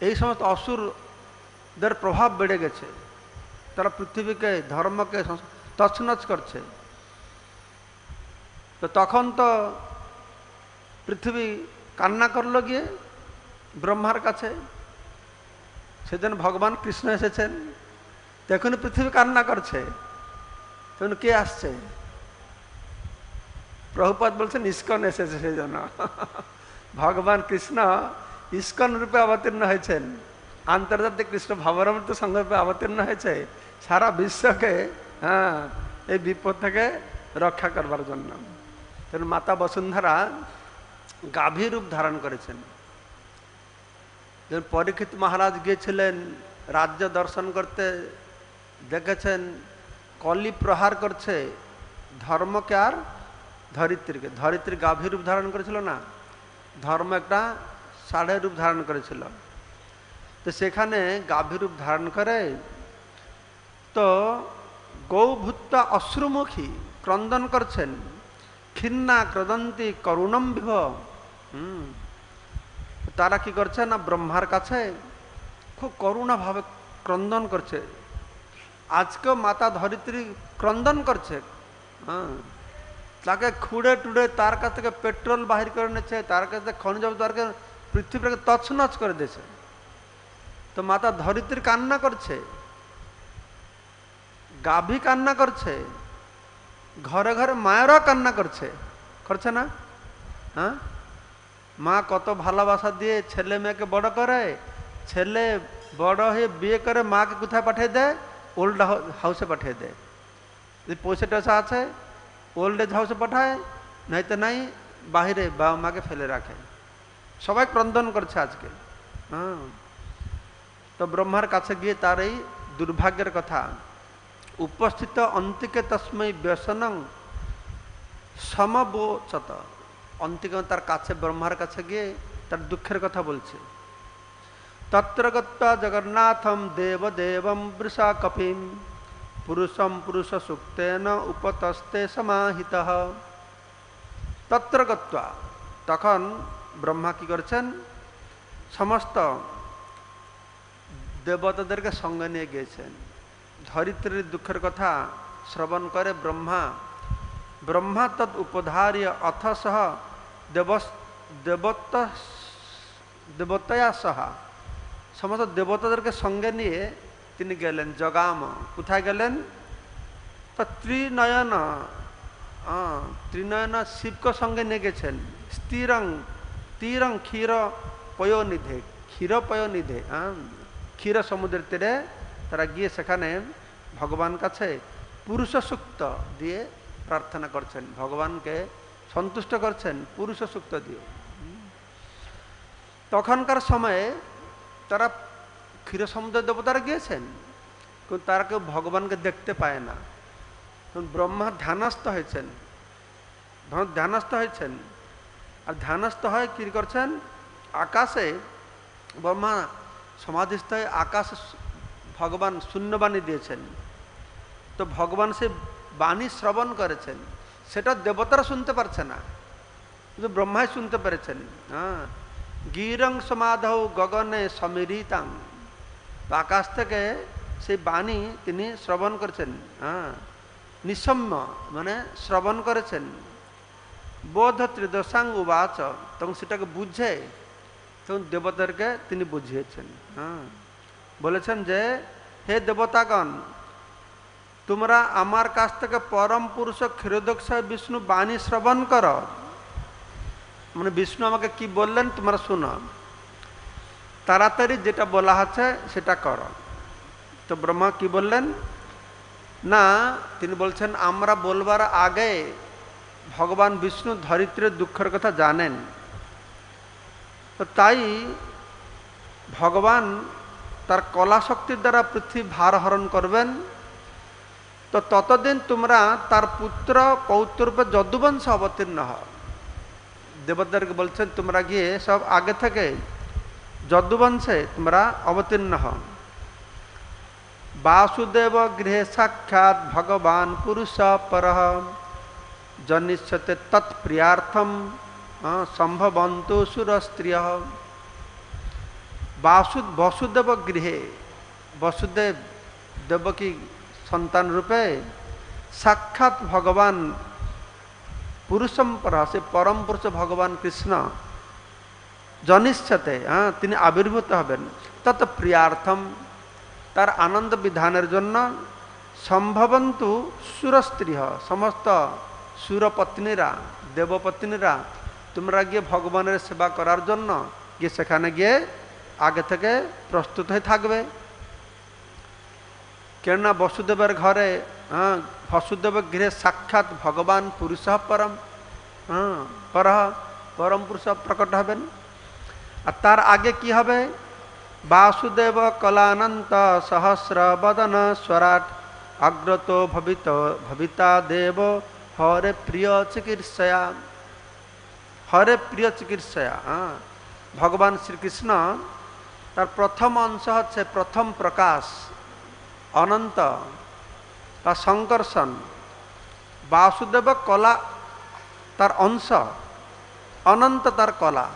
এই সমস্ত অসুরদের প্রভাব বেড়ে গেছে। তারা পৃথিবীকে, ধর্মকে তছনছ করছে। তো তখন তো পৃথিবী কান্না করলো গিয়ে ব্রহ্মার কাছে। সেদিন ভগবান কৃষ্ণ এসেছেন, তখন পৃথিবী কান্না করছে। তখন কে আসছে? প্রভুপাদ বলছেন ইস্কন এসেছে। সেই জন্য ভগবান কৃষ্ণ ইস্কন রূপে অবতীর্ণ হয়েছেন, আন্তর্জাতিক কৃষ্ণ ভাবরামৃত সংঘ রূপে অবতীর্ণ হয়েছে সারা বিশ্বকে এই বিপদ থেকে রক্ষা করবার জন্য। মাতা বসুন্ধরা গাভী রূপ ধারণ করেছেন। যখন পরীক্ষিত মহারাজ গিয়েছিলেন রাজ্য দর্শন করতে, দেখেছেন কলি প্রহার করছে ধর্মকে আর ধরিত্রীকে। ধরিত্রী গাভী রূপ ধারণ করেছিল না, ধর্ম একটা ষাঁড়ের রূপ ধারণ করেছিল। তো সেখানে গাভী রূপ ধারণ করে তো গৌভূত অশ্রুমুখী ক্রন্দন করছেন, খিন্না ক্রদন্তি করুণম বিভ। তারা কি করছে না ব্রহ্মার কাছে খুব করুণা ভাবে ক্রন্দন করছে। আজকেও মাতা ধরিত্রী ক্রন্দন করছে। তাকে খুঁড়ে টুড়ে তার কাছ থেকে পেট্রোল বাহির করে নিচ্ছে, তার কাছ থেকে খনিজ পদার্থকে পৃথিবীকে তছনছ করে দিয়েছে। তো মাতা ধরিত্রী কান্না করছে, গাভী কান্না করছে, ঘরে ঘরে মায়েরা কান্না করছে, করছে না? হ্যাঁ, মা কত ভালোবাসা দিয়ে ছেলে মেয়েকে বড় করে, ছেলে বড় হয়ে বিয়ে করে মাকে কোথায় পাঠিয়ে দেয়? ওল্ড হাউসে পাঠিয়ে দেয়। যদি পয়সা টয়সা আছে ওল্ড এজ হাউসে পাঠায়, নাই তো নাই বাহিরে বাবা মাকে ফেলে রাখে। সবাই ক্রন্দন করছে আজকে। তো ব্রহ্মার কাছে গিয়ে তার এই দুর্ভাগ্যের কথা, উপস্থিত অন্তিকে তস্মৈ ব্যসনং সমবোচত। অন্তিকে তার কাছে, ব্রহ্মার কাছে গিয়ে তার দুঃখের কথা বলছে। তত্র গত্বা জগন্নাথম দেবদেবম বৃষা কপিম পুরুষম পুরুষ সুক্তেন উপতস্তে সমাহিতঃ। তত্র গত্বা, তখন ব্রহ্মা কি করছেন, সমস্ত দেবতাদেরকে সঙ্গে নিয়ে গিয়েছেন। ধরিত্রীর দুঃখের কথা শ্রবণ করে ব্রহ্মা তৎ উপধার্য অথ সহ দেবতয়া সহ, সমস্ত দেবতাদেরকে সঙ্গে নিয়ে তিনি গেলেন জগাম। কোথায় গেলেন? তো ত্রিনয়ন শিবকে সঙ্গে নিয়ে গেছেন। তীরং ক্ষীর পয়োনিধে, ক্ষীর পয়োনিধে, ক্ষীর সমুদ্রের তীরে তারা গিয়ে সেখানে ভগবান কাছে পুরুষ সূক্ত দিয়ে প্রার্থনা করছেন, ভগবানকে সন্তুষ্ট করছেন পুরুষ সূক্ত দিয়ে। তখনকার সময়ে তারা ক্ষীর সমুদ্রের দেবতারা গিয়েছেন, কিন্তু তারা কেউ ভগবানকে দেখতে পায় না। ব্রহ্মা ধ্যানস্থ হয়েছেন, আর ধ্যানস্থ হয়ে কি করছেন, আকাশে ব্রহ্মা সমাধিস্থ হয়ে আকাশে ভগবান শূন্যবাণী দিয়েছেন। তো ভগবান সে বাণী শ্রবণ করেছেন, সেটা দেবতারা শুনতে পারছে না, কিন্তু ব্রহ্মাই শুনতে পেরেছেন। গিরং সমাধৌ গগনে সমীরিতাং, আকাশ থেকে সেই বাণী তিনি শ্রবণ করেছেন। নিঃসম্য মানে শ্রবণ করেছেন। বোধ ত্রিদশাং উবাচ, তখন সেটাকে বুঝে তখন দেবতাদেরকে তিনি বুঝিয়েছেন। বলেছেন যে হে দেবতাগণ, তোমরা আমার কাছ থেকে পরম পুরুষ ক্ষীরোদক্ষায় বিষ্ণু বাণী শ্রবণ করো। মানে বিষ্ণু আমাকে কি বললেন তোমরা শুনো, তাড়াতাড়ি যেটা বলা আছে সেটা করো। তো ব্রহ্মা কি বললেন না, তিনি বলছেন আমরা বলবার আগে ভগবান বিষ্ণু ধরিত্রীর দুঃখের কথা জানেন। তো তাই ভগবান তার কলা শক্তির দ্বারা পৃথিবী ভার হরণ করবেন। তো ততদিন তোমরা তার পুত্র পৌত্ররূপে যদুবংশ অবতীর্ণ হও। দেবতাদেরকে বলছেন তোমরা গিয়ে সব আগে থেকে যদুবংশে তোমরা অবতীর্ণ হও। বাসুদেব গৃহে সাক্ষাৎ ভগবান পুরুষ পরঃ জনিষ্যতে তৎপ্রিয়ার্থম সম্ভবন্তু সুরস্ত্রিয়ঃ। বসুদেব গৃহে, বসুদেব দেবকী সন্তান রূপে সাক্ষাৎ ভগবান পুরুষম পরঃ, সে পরম পুরুষ ভগবান কৃষ্ণ জনিষ্যতে, তিনি আবির্ভূত হবেন। তত প্রিয়ার্থম, তার আনন্দ বিধানের জন্য সম্ভবন্তু সুরস্ত্রী, সমস্ত সুরপত্নীরা দেবপত্নীরা তোমরা গিয়ে ভগবানের সেবা করার জন্য গিয়ে সেখানে গিয়ে আগে থেকে প্রস্তুত হয়ে থাকবে। কেননা বসুদেবের ঘরে বসুদেবের গৃহে সাক্ষাৎ ভগবান পুরুষ পরম পরম পুরুষ প্রকট হবেন। আর তার আগে কি হবে, वासुदेव कलानंत सहस्र बदन स्वराट अग्रतो भविता देव हरे प्रिय चिकित्सया। हरे प्रिय चिकित्सया भगवान श्रीकृष्ण तार प्रथम अंश हे प्रथम प्रकाश अनंत ता संकर्षण। वासुदेव कला तार अंश अनंत तार कला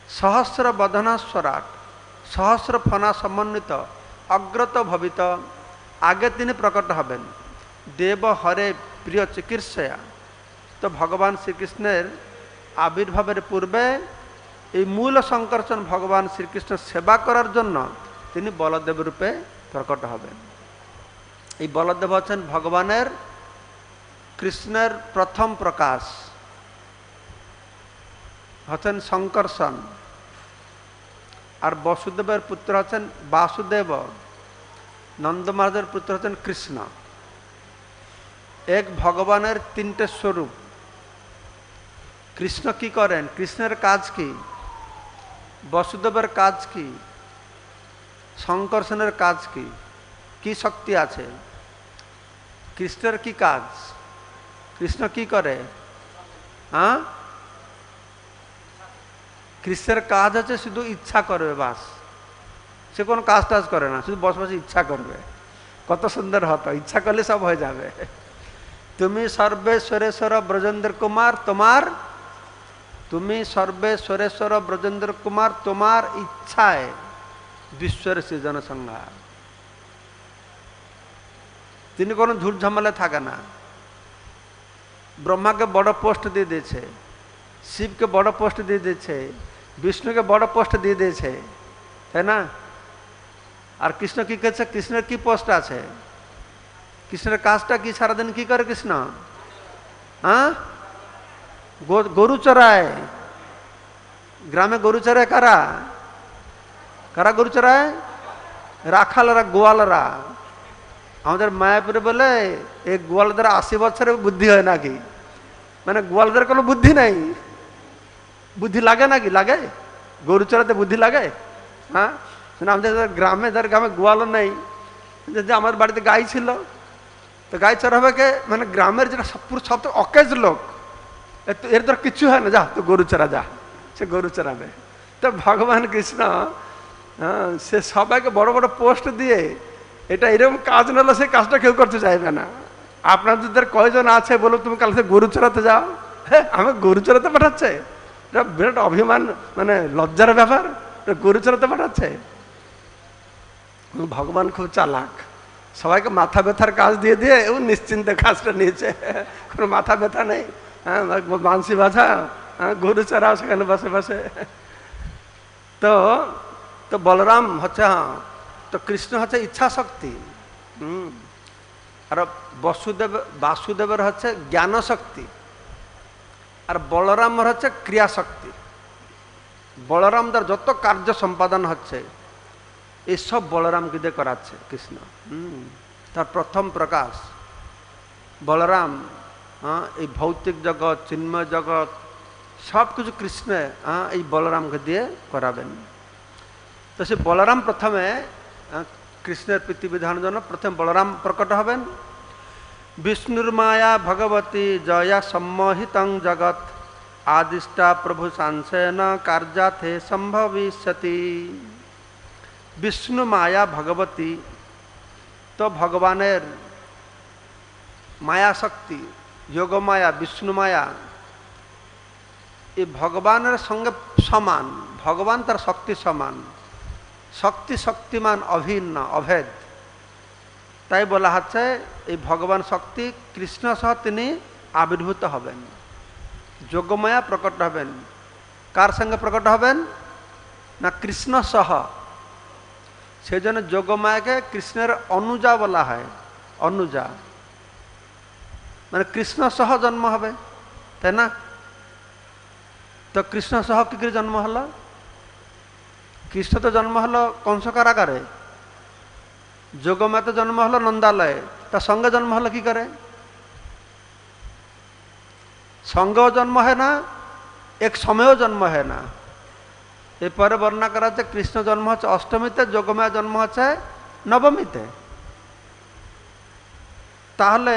सहस्र बदन स्वराट सहस्र फना समन्वित अग्रत भवित आगे तीन प्रकट हबेन देव हरे प्रिय चिकित्सया। तो भगवान श्रीकृष्णेर आविर्भाव पूर्वे ये मूल संकर्षण भगवान श्रीकृष्ण सेवा करार जन्य तिनि बलदेव रूपे प्रकट हबेन। ये बलदेव हच्छेन भगवानेर कृष्णेर प्रथम प्रकाश हच्छेन संकर्षण और वसुदेवर पुत्र हच्छेन वासुदेव। नंद महाराजेर पुत्र हच्छेन कृष्ण। एक भगवानेर तीनटे स्वरूप। कृष्ण की करें कृष्णेर काज की वसुदेवर काज की संकर्षणेर काज की शक्ति आछे कृष्णेर की काज कृष्ण की करे हाँ कृष्णेर काज आछे शुधु इच्छा करबे बास से कोनो काज टाज करे ना शुधु बस बस इच्छा करबे कत सुंदर हतो इच्छा करले सब हो जाबे। तुमी सर्वेश्वरेश्वर ब्रजेंद्र कुमार तुम्हार तुमी सर्वेश्वरेश्वर ब्रजेंद्र कुमार तुम्हार इच्छा है विश्वर सृजन संहार। তিনি কোনো ঝুট ঝামেলা থাকে না। ब्रह्मा के बड़ पोस्ट दे दिए शिव के बड़ पोस्ट दे दिए विष्णु के बड़ पोस्ट दे दिए है ना। और कृष्ण की कहছে कृष्णर की पोस्ट আছে कृष्णर काजटा की सारा दिन की करे कृष्ण हाँ गरु चराय ग्रामे गरु चराय कारा कारा गरु चराय राखालरा गोवालरा। আমাদের মায়াপুরে বলে এই গোয়ালদের 80 বছরের বুদ্ধি হয় নাকি মানে গোয়ালদের কোনো বুদ্ধি নাই বুদ্ধি লাগে নাকি লাগে গরু চড়াতে বুদ্ধি লাগে হ্যাঁ আমাদের গ্রামে গ্রামে গোয়াল নাই যদি আমার বাড়িতে গাই ছিল তো গাই চড়াবে কে মানে গ্রামের যেটা সবথেকে অকেজ লোক এর তোর কিছু হয় না যা তো গরু চড়া যা সে গরু চড়াবে। তো ভগবান কৃষ্ণ সে সবাইকে বড় বড় পোস্ট দিয়ে এটা এরকম কাজ না হলে সেই কাজটা কেউ করতে চাইবে না। আপনাদের কয়জন আছে বলো তুমি কাল থেকে গরু চড়াতে যাও হ্যাঁ আমি গরু চড়াতে পাঠাচ্ছে এটা বিরাট অভিমান মানে লজ্জার ব্যাপার গরু চড়াতে পাঠাচ্ছে। ভগবান খুব চালাক সবাইকে মাথা ব্যথার কাজ দিয়ে দিয়ে ও নিশ্চিন্তে কাজটা নিয়েছে কোনো মাথা ব্যথা নেই হ্যাঁ বাঁশি বাজা গরু চড়াও সেখানে বসে বসে। তো তো বলরাম হচ্ছে হ্যাঁ तो कृष्ण হচ্ছে इच्छा शक्ति और वासुदेवर হচ্ছে ज्ञान शक्ति और बलराम হচ্ছে क्रिया शक्ति। बलराम द्वारा যত कार्य सम्पादन হচ্ছে ये सब बलराम के দিয়ে করাচ্ছে कृष्ण তার प्रथम प्रकाश बलराम हाँ ये भौतिक जगत चिन्मय जगत सब कुछ कृष्ण हाँ ये बलराम के দিয়ে कराबेन। तो से बलराम प्रथमे कृष्णेर प्रीति विधान जन प्रथम बलराम प्रकट हबेन। विष्णुर्माया भगवती जया सम्मोहित जगत आदिष्टा प्रभु सांसेन कार्याथे संभविष्यति। विष्णु माया भगवती तो भगवानेर माया शक्ति योग माया विष्णु माया ये भगवानेर संगे समान भगवान तार शक्ति समान शक्ति शक्तिमान अभिन्न अभेद ताई बोला হচ্ছে এই भगवान शक्ति कृष्ण सह তিনি आविर्भूत हबेन যোগমায়া प्रकट हबेन। कार संगे प्रकट हबेन ना कृष्ण सह से जन যোগমায়া के कृष्णेर अनुजा बोला है अनुजा माने कृष्ण सह जन्म हबे ताई ना। तो कृष्ण सह कि जन्म हला कृष्ण तो जन्म हलो कंस कारागारे जोगमाया तो जन्म हलो नंदालय ता संगे जन्म हलो कि करे संग जन्म है ना एक समय जन्म है ना এরপরে বর্ণনা করা হচ্ছে কৃষ্ণ জন্ম হচ্ছে অষ্টমীতে, যোগমায়া জন্ম হচ্ছে নবমীতে। তাহলে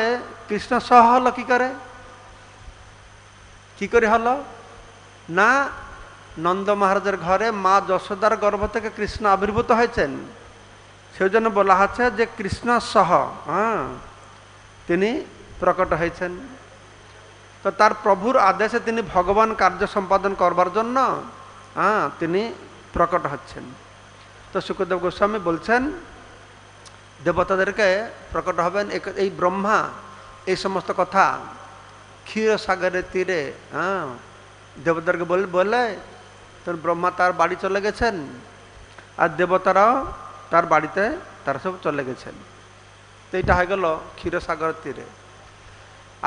কৃষ্ণ সহ হলো কি করে? কি করে হলো না, নন্দ মহারাজের ঘরে মা যশোদার গর্ভ থেকে কৃষ্ণ আবির্ভূত হয়েছেন, সেই জন্য বলা হচ্ছে যে কৃষ্ণ সহ তিনি প্রকট হয়েছেন। তো তার প্রভুর আদেশে তিনি ভগবান কার্য সম্পাদন করবার জন্য তিনি প্রকট হচ্ছেন। তো শুকদেব গোস্বামী বলছেন দেবতাদেরকে প্রকট হবেন এই ব্রহ্মা এই সমস্ত কথা ক্ষীরসাগরের তীরে দেবতাদেরকে বলে তখন ব্রহ্মা তার বাড়ি চলে গেছেন, আর দেবতারাও তার বাড়িতে তারা সব চলে গেছেন। তো এটা হয়ে গেল ক্ষীরসাগরের তীরে।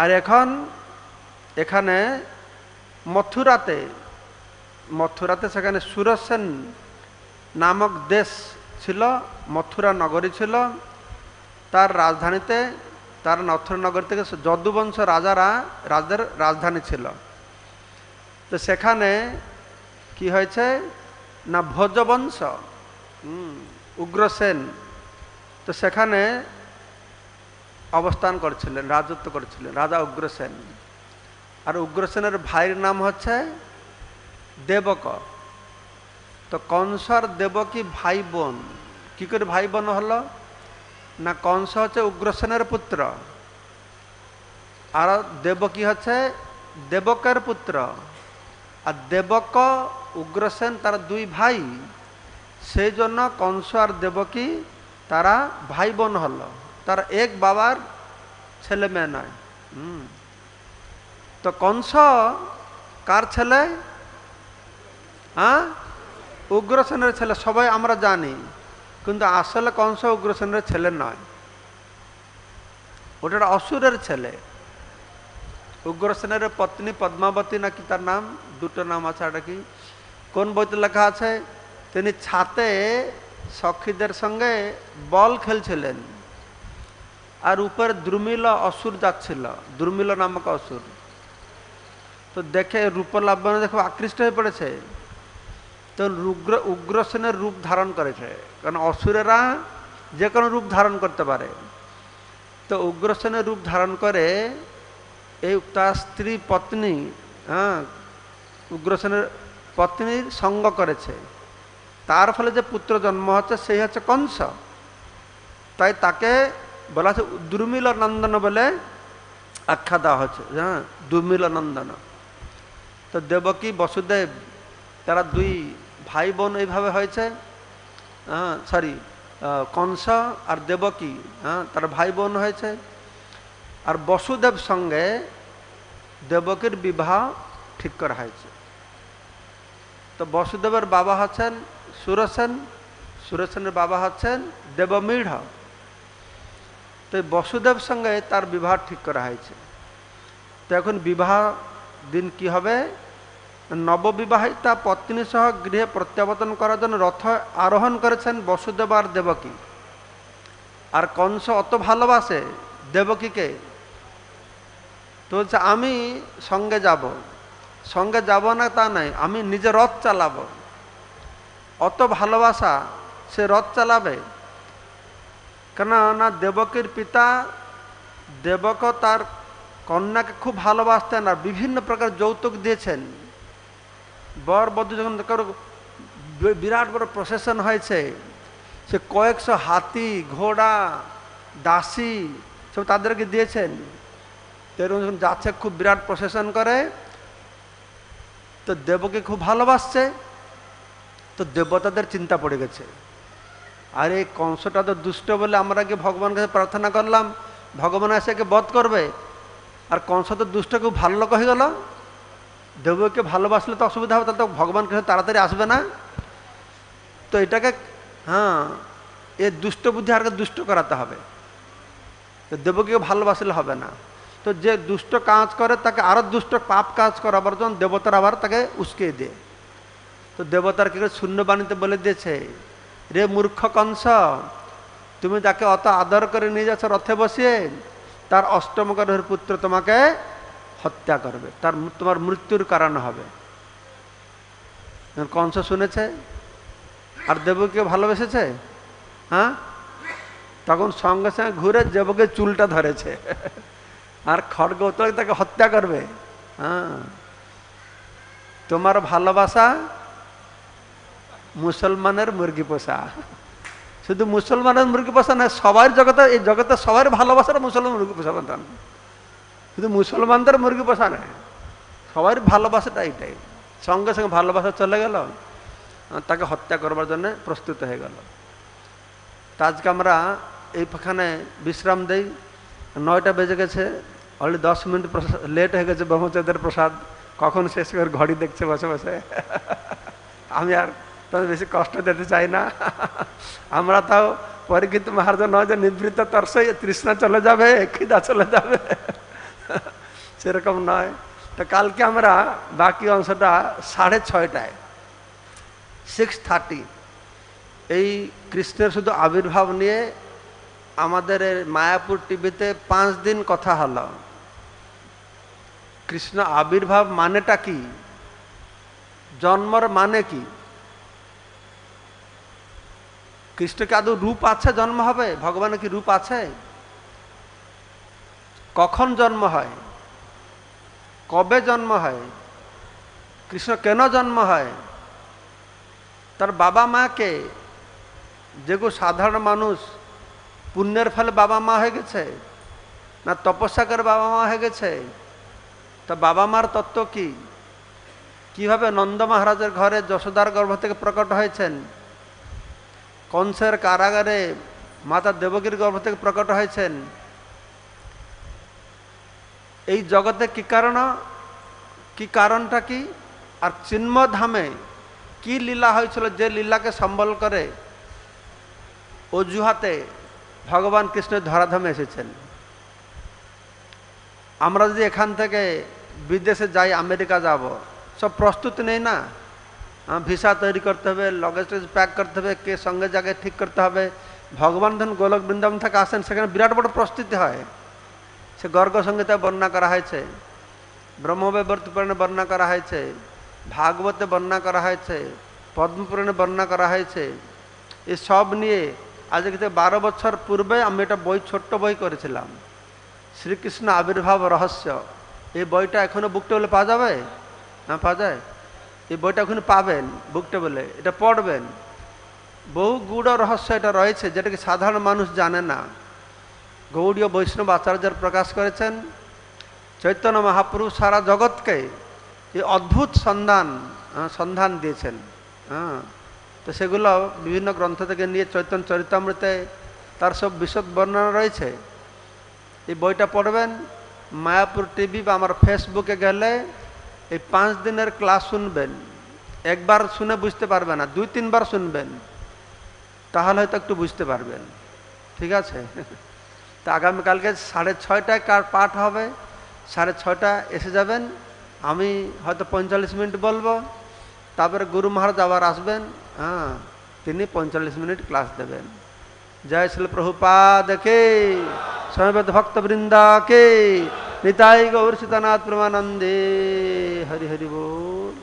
আর এখন এখানে মথুরাতে সেখানে সুরসেন নামক দেশ ছিল, মথুরা নগরী ছিল। তার রাজধানীতে, তার মথুরা নগরী থেকে যদুবংশ রাজাদের রাজধানী ছিল। তো সেখানে কি হয়েছে না, ভোজবংশ উগ্রসেন তো সেখানে অবস্থান করছিলেন, রাজত্ব করছিলেন রাজা উগ্রসেন। আর উগ্রসেনের ভাইয়ের নাম হচ্ছে দেবক। তো কংস আর দেবকী ভাই বোন। কি করে ভাই বোন হলো না, কংস হচ্ছে উগ্রসেনের পুত্র, আর দেবকী হচ্ছে দেবকের পুত্র। আর দেবক উগ্রসেন তার দুই ভাই, সেই জন্য কংস আর দেবকী তারা ভাই বোন হলো, তারা এক বাবার ছেলে মেয়ে নয়। তো কংস কার ছেলে? উগ্রসেনের ছেলে, সবাই আমরা জানি, কিন্তু আসলে কংস উগ্রসেনের ছেলে নয়, ওটা অসুরের ছেলে। উগ্রসেনের পত্নী পদ্মাবতী নাকি তার নাম, দুটো নাম আছে। এটা কি কোন বইতে লেখা আছে? তিনি ছাতে সখীদের সঙ্গে বল খেলছিলেন, আর উপরে দ্রুমিল অসুর যাচ্ছিল, দ্রুমিল নামক অসুর। তো দেখে রূপলাবণ্য দেখে আকৃষ্ট হয়ে পড়েছে। তো উগ্রসেনের রূপ ধারণ করেছে, কারণ অসুরেরা যে কোনো রূপ ধারণ করতে পারে। তো উগ্রসেনের রূপ ধারণ করে এই তার স্ত্রী পত্নী উগ্রসেনের পত্নীর সঙ্গ করেছে, তার ফলে যে পুত্র জন্ম হচ্ছে সেই হচ্ছে কংস। তাই তাকে বলা হচ্ছে দুর্মিল নন্দন বলে আখ্যা দেওয়া হচ্ছে। দুর্মিল নন্দন। তো দেবকী বসুদেব তারা দুই ভাই বোন এইভাবে হয়েছে। কংস আর দেবকী তারা ভাই বোন হয়েছে। আর বসুদেব সঙ্গে দেবকীর বিবাহ ঠিক করা হয়েছে। তো বসুদেবের বাবা হচ্ছেন সুরসেন, সুরসেনের বাবা হচ্ছেন দেবমীঢ়। তো বসুদেব সঙ্গে তার বিবাহ ঠিক করা হয়েছে। তো এখন বিবাহ দিন কি হবে, নববিবাহিতা পত্নী সহ গৃহে প্রত্যাবর্তন করার জন্য রথ আরোহণ করেছেন বসুদেব আর দেবকী। আর কংস অত ভালোবাসে দেবকীকে, তো বলছে আমি সঙ্গে যাব না তা নাই, আমি নিজে রথ চালাবো। অত ভালোবাসা, সে রথ চালাবে। কেন না দেবকীর পিতা দেবক তার কন্যাকে খুব ভালোবাসতেন, আর বিভিন্ন প্রকার যৌতুক দিয়েছেন। বর বধূ যখন বিরাট বড় প্রসেশন হয়েছে, সে কয়েকশো হাতি ঘোড়া দাসী সব তাদেরকে দিয়েছেন। এরকম যখন যাচ্ছে খুব বিরাট প্রসেশন করে, তো দেবকে খুব ভালোবাসছে। তো দেবতাদের চিন্তা পড়ে গেছে, আর এই কংসটা তো দুষ্ট বলে আমরা কি ভগবানের কাছে প্রার্থনা করলাম, ভগবান এসে একে বধ করবে। আর কংস তো দুষ্ট খুব ভালো লোক হয়ে গেল, দেবকে ভালোবাসলে তো অসুবিধা হবে, তাহলে তো ভগবান কাছে তাড়াতাড়ি আসবে না। তো এটাকে এই দুষ্ট বুদ্ধি আর দুষ্ট করাতে হবে, দেবকে ভালোবাসলে হবে না। তো যে দুষ্ট কাজ করে তাকে আরো দুষ্ট পাপ কাজ করাবার জন্য দেবতারা আবার তাকে উস্কিয়ে দেয়। তো দেবতার কি শূন্যবাণীতে বলে দিয়েছে, রে মূর্খ কংস, তুমি যাকে অত আদর করে নিয়ে যাচ্ছ রথে বসিয়ে, তার অষ্টম গ্রহের পুত্র তোমাকে হত্যা করবে, তোমার মৃত্যুর কারণ হবে। কংস শুনেছে আর দেবকীকে ভালোবেসেছে? হ্যাঁ, তখন সঙ্গে সঙ্গে ঘুরে দেবকে চুলটা ধরেছে আর খড়গ উত্তরে তাকে হত্যা করবে। হ্যাঁ, তোমার ভালোবাসা মুসলমানের মুরগি পোষা। শুধু মুসলমানের মুরগি পোষা না, সবার জগতে, এই জগতে সবার ভালোবাসার মুসলমান মুরগি পোষা বান্ধব, শুধু মুসলমানদের মুরগি পোষা নেই, সবার ভালোবাসাটা এইটাই। সঙ্গে সঙ্গে ভালোবাসা চলে গেল, তাকে হত্যা করবার জন্য প্রস্তুত হয়ে গেল। তা আজকে আমরা এইখানে বিশ্রাম দেই। 9টা বেজে গেছে, অলরেডি 10 মিনিট লেট হয়ে গেছে। ব্রহ্মচার্যের প্রসাদ কখন শেষ করে ঘড়ি দেখছে বসে বসে। আমি আর তাদের বেশি কষ্ট দিতে চাই না। আমরা তাও পরীক্ষিত মহারাজ নয় যে নিবৃত্ত তরসই তৃষ্ণা চলে যাবে, খিদা চলে যাবে, সেরকম নয়। তো কালকে আমরা বাকি অংশটা 6:30টায় 6:30 এই কৃষ্ণের শুধু আবির্ভাব নিয়ে আমাদের মায়াপুর টিভিতে 5 দিন কথা হলো। কৃষ্ণ আবির্ভাব মানেটা কি, জন্মর মানে কি, কৃষ্ণকে আদৌ রূপ আছে, জন্ম হবে, ভগবানের কি রূপ আছে, কখন জন্ম হয়, কবে জন্ম হয়, কৃষ্ণ কেন জন্ম হয়, তার বাবা মাকে, যেগুলো সাধারণ মানুষ পুণ্যের ফলে বাবা মা হয়ে গেছে না তপস্যা করে বাবা মা হয়ে গেছে, তা বাবা মার তত্ত্ব কি, কিভাবে নন্দ মহারাজের ঘরে যশোদার গর্ভ থেকে প্রকট হয়েছেন, কংসের কারাগারে মাতা দেবকীর গর্ভ থেকে প্রকট হয়েছেন, এই জগতে কি কারণ, কি কারণটা কি, আর চিন্ময় ধামে কি লীলা হয়েছিল, যে লীলাকে সম্বল করে অজুহাতে ভগবান কৃষ্ণ ধরাধামে এসেছেন। আমরা যদি এখান থেকে বিদেশে যাই, আমেরিকা যাব, সব প্রস্তুতি নেই না, ভিসা তৈরি করতে হবে, লগেজ প্যাক করতে হবে, কে সঙ্গে জায়গায় ঠিক করতে হবে। ভগবান ধন গোলক বৃন্দাবন থেকে আসেন, সেখানে বিরাট বড় প্রস্তুতি হয়। সে গর্গ সঙ্গীতে বর্ণনা করা হয়েছে, ব্রহ্মবৈবর্ত পুরাণে বর্ণনা করা হয়েছে, ভাগবতে বর্ণনা করা হয়েছে, পদ্মপুরাণে বর্ণনা করা হয়েছে। এই সব নিয়ে আজকে 12 বছর পূর্বে আমি একটা বই, ছোট্ট বই করেছিলাম, শ্রীকৃষ্ণ আবির্ভাব রহস্য। এই বইটা এখনো বুক টেবলে পাওয়া যাবে? হ্যাঁ, পাওয়া যায়। এই বইটা এখন পাবেন বুক টেবলে, এটা পড়বেন। বহু গূঢ় রহস্য এটা রয়েছে, যেটাকে সাধারণ মানুষ জানে না। গৌড়ীয় বৈষ্ণব আচার্যের প্রকাশ করেছেন। চৈতন্য মহাপ্রভু সারা জগৎকে এই অদ্ভুত সন্ধান দিয়েছেন। হ্যাঁ, তো সেগুলো বিভিন্ন গ্রন্থ থেকে নিয়ে চৈতন্য চরিতামৃতে তার সব বিশদ বর্ণনা রয়েছে। এই বইটা পড়বেন। মায়াপুর টিভি বা আমার ফেসবুকে গেলে এই 5 দিনের ক্লাস শুনবেন। একবার শুনে বুঝতে পারবে না, 2-3 বার শুনবেন, তাহলে হয়তো একটু বুঝতে পারবেন। ঠিক আছে? তা আগামীকালকে 6:30টায় কার পাঠ হবে, 6:30 এসে যাবেন। আমি হয়তো 45 মিনিট বলবো, তারপরে গুরু মহারাজ আবার আসবেন। হ্যাঁ, তিনি 45 মিনিট ক্লাস দেবেন। জয় শ্রী প্রভুপাদ কে, সমবেত ভক্ত বৃন্দা কে, নিতাই গৌর সীতানাথ প্রেমানন্দে। হরি হরি বল।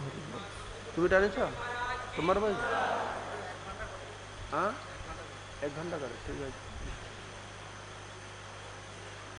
তুমি টানেছ তোমার ভাই? হ্যাঁ, 1 ঘন্টা করে, ঠিক আছে।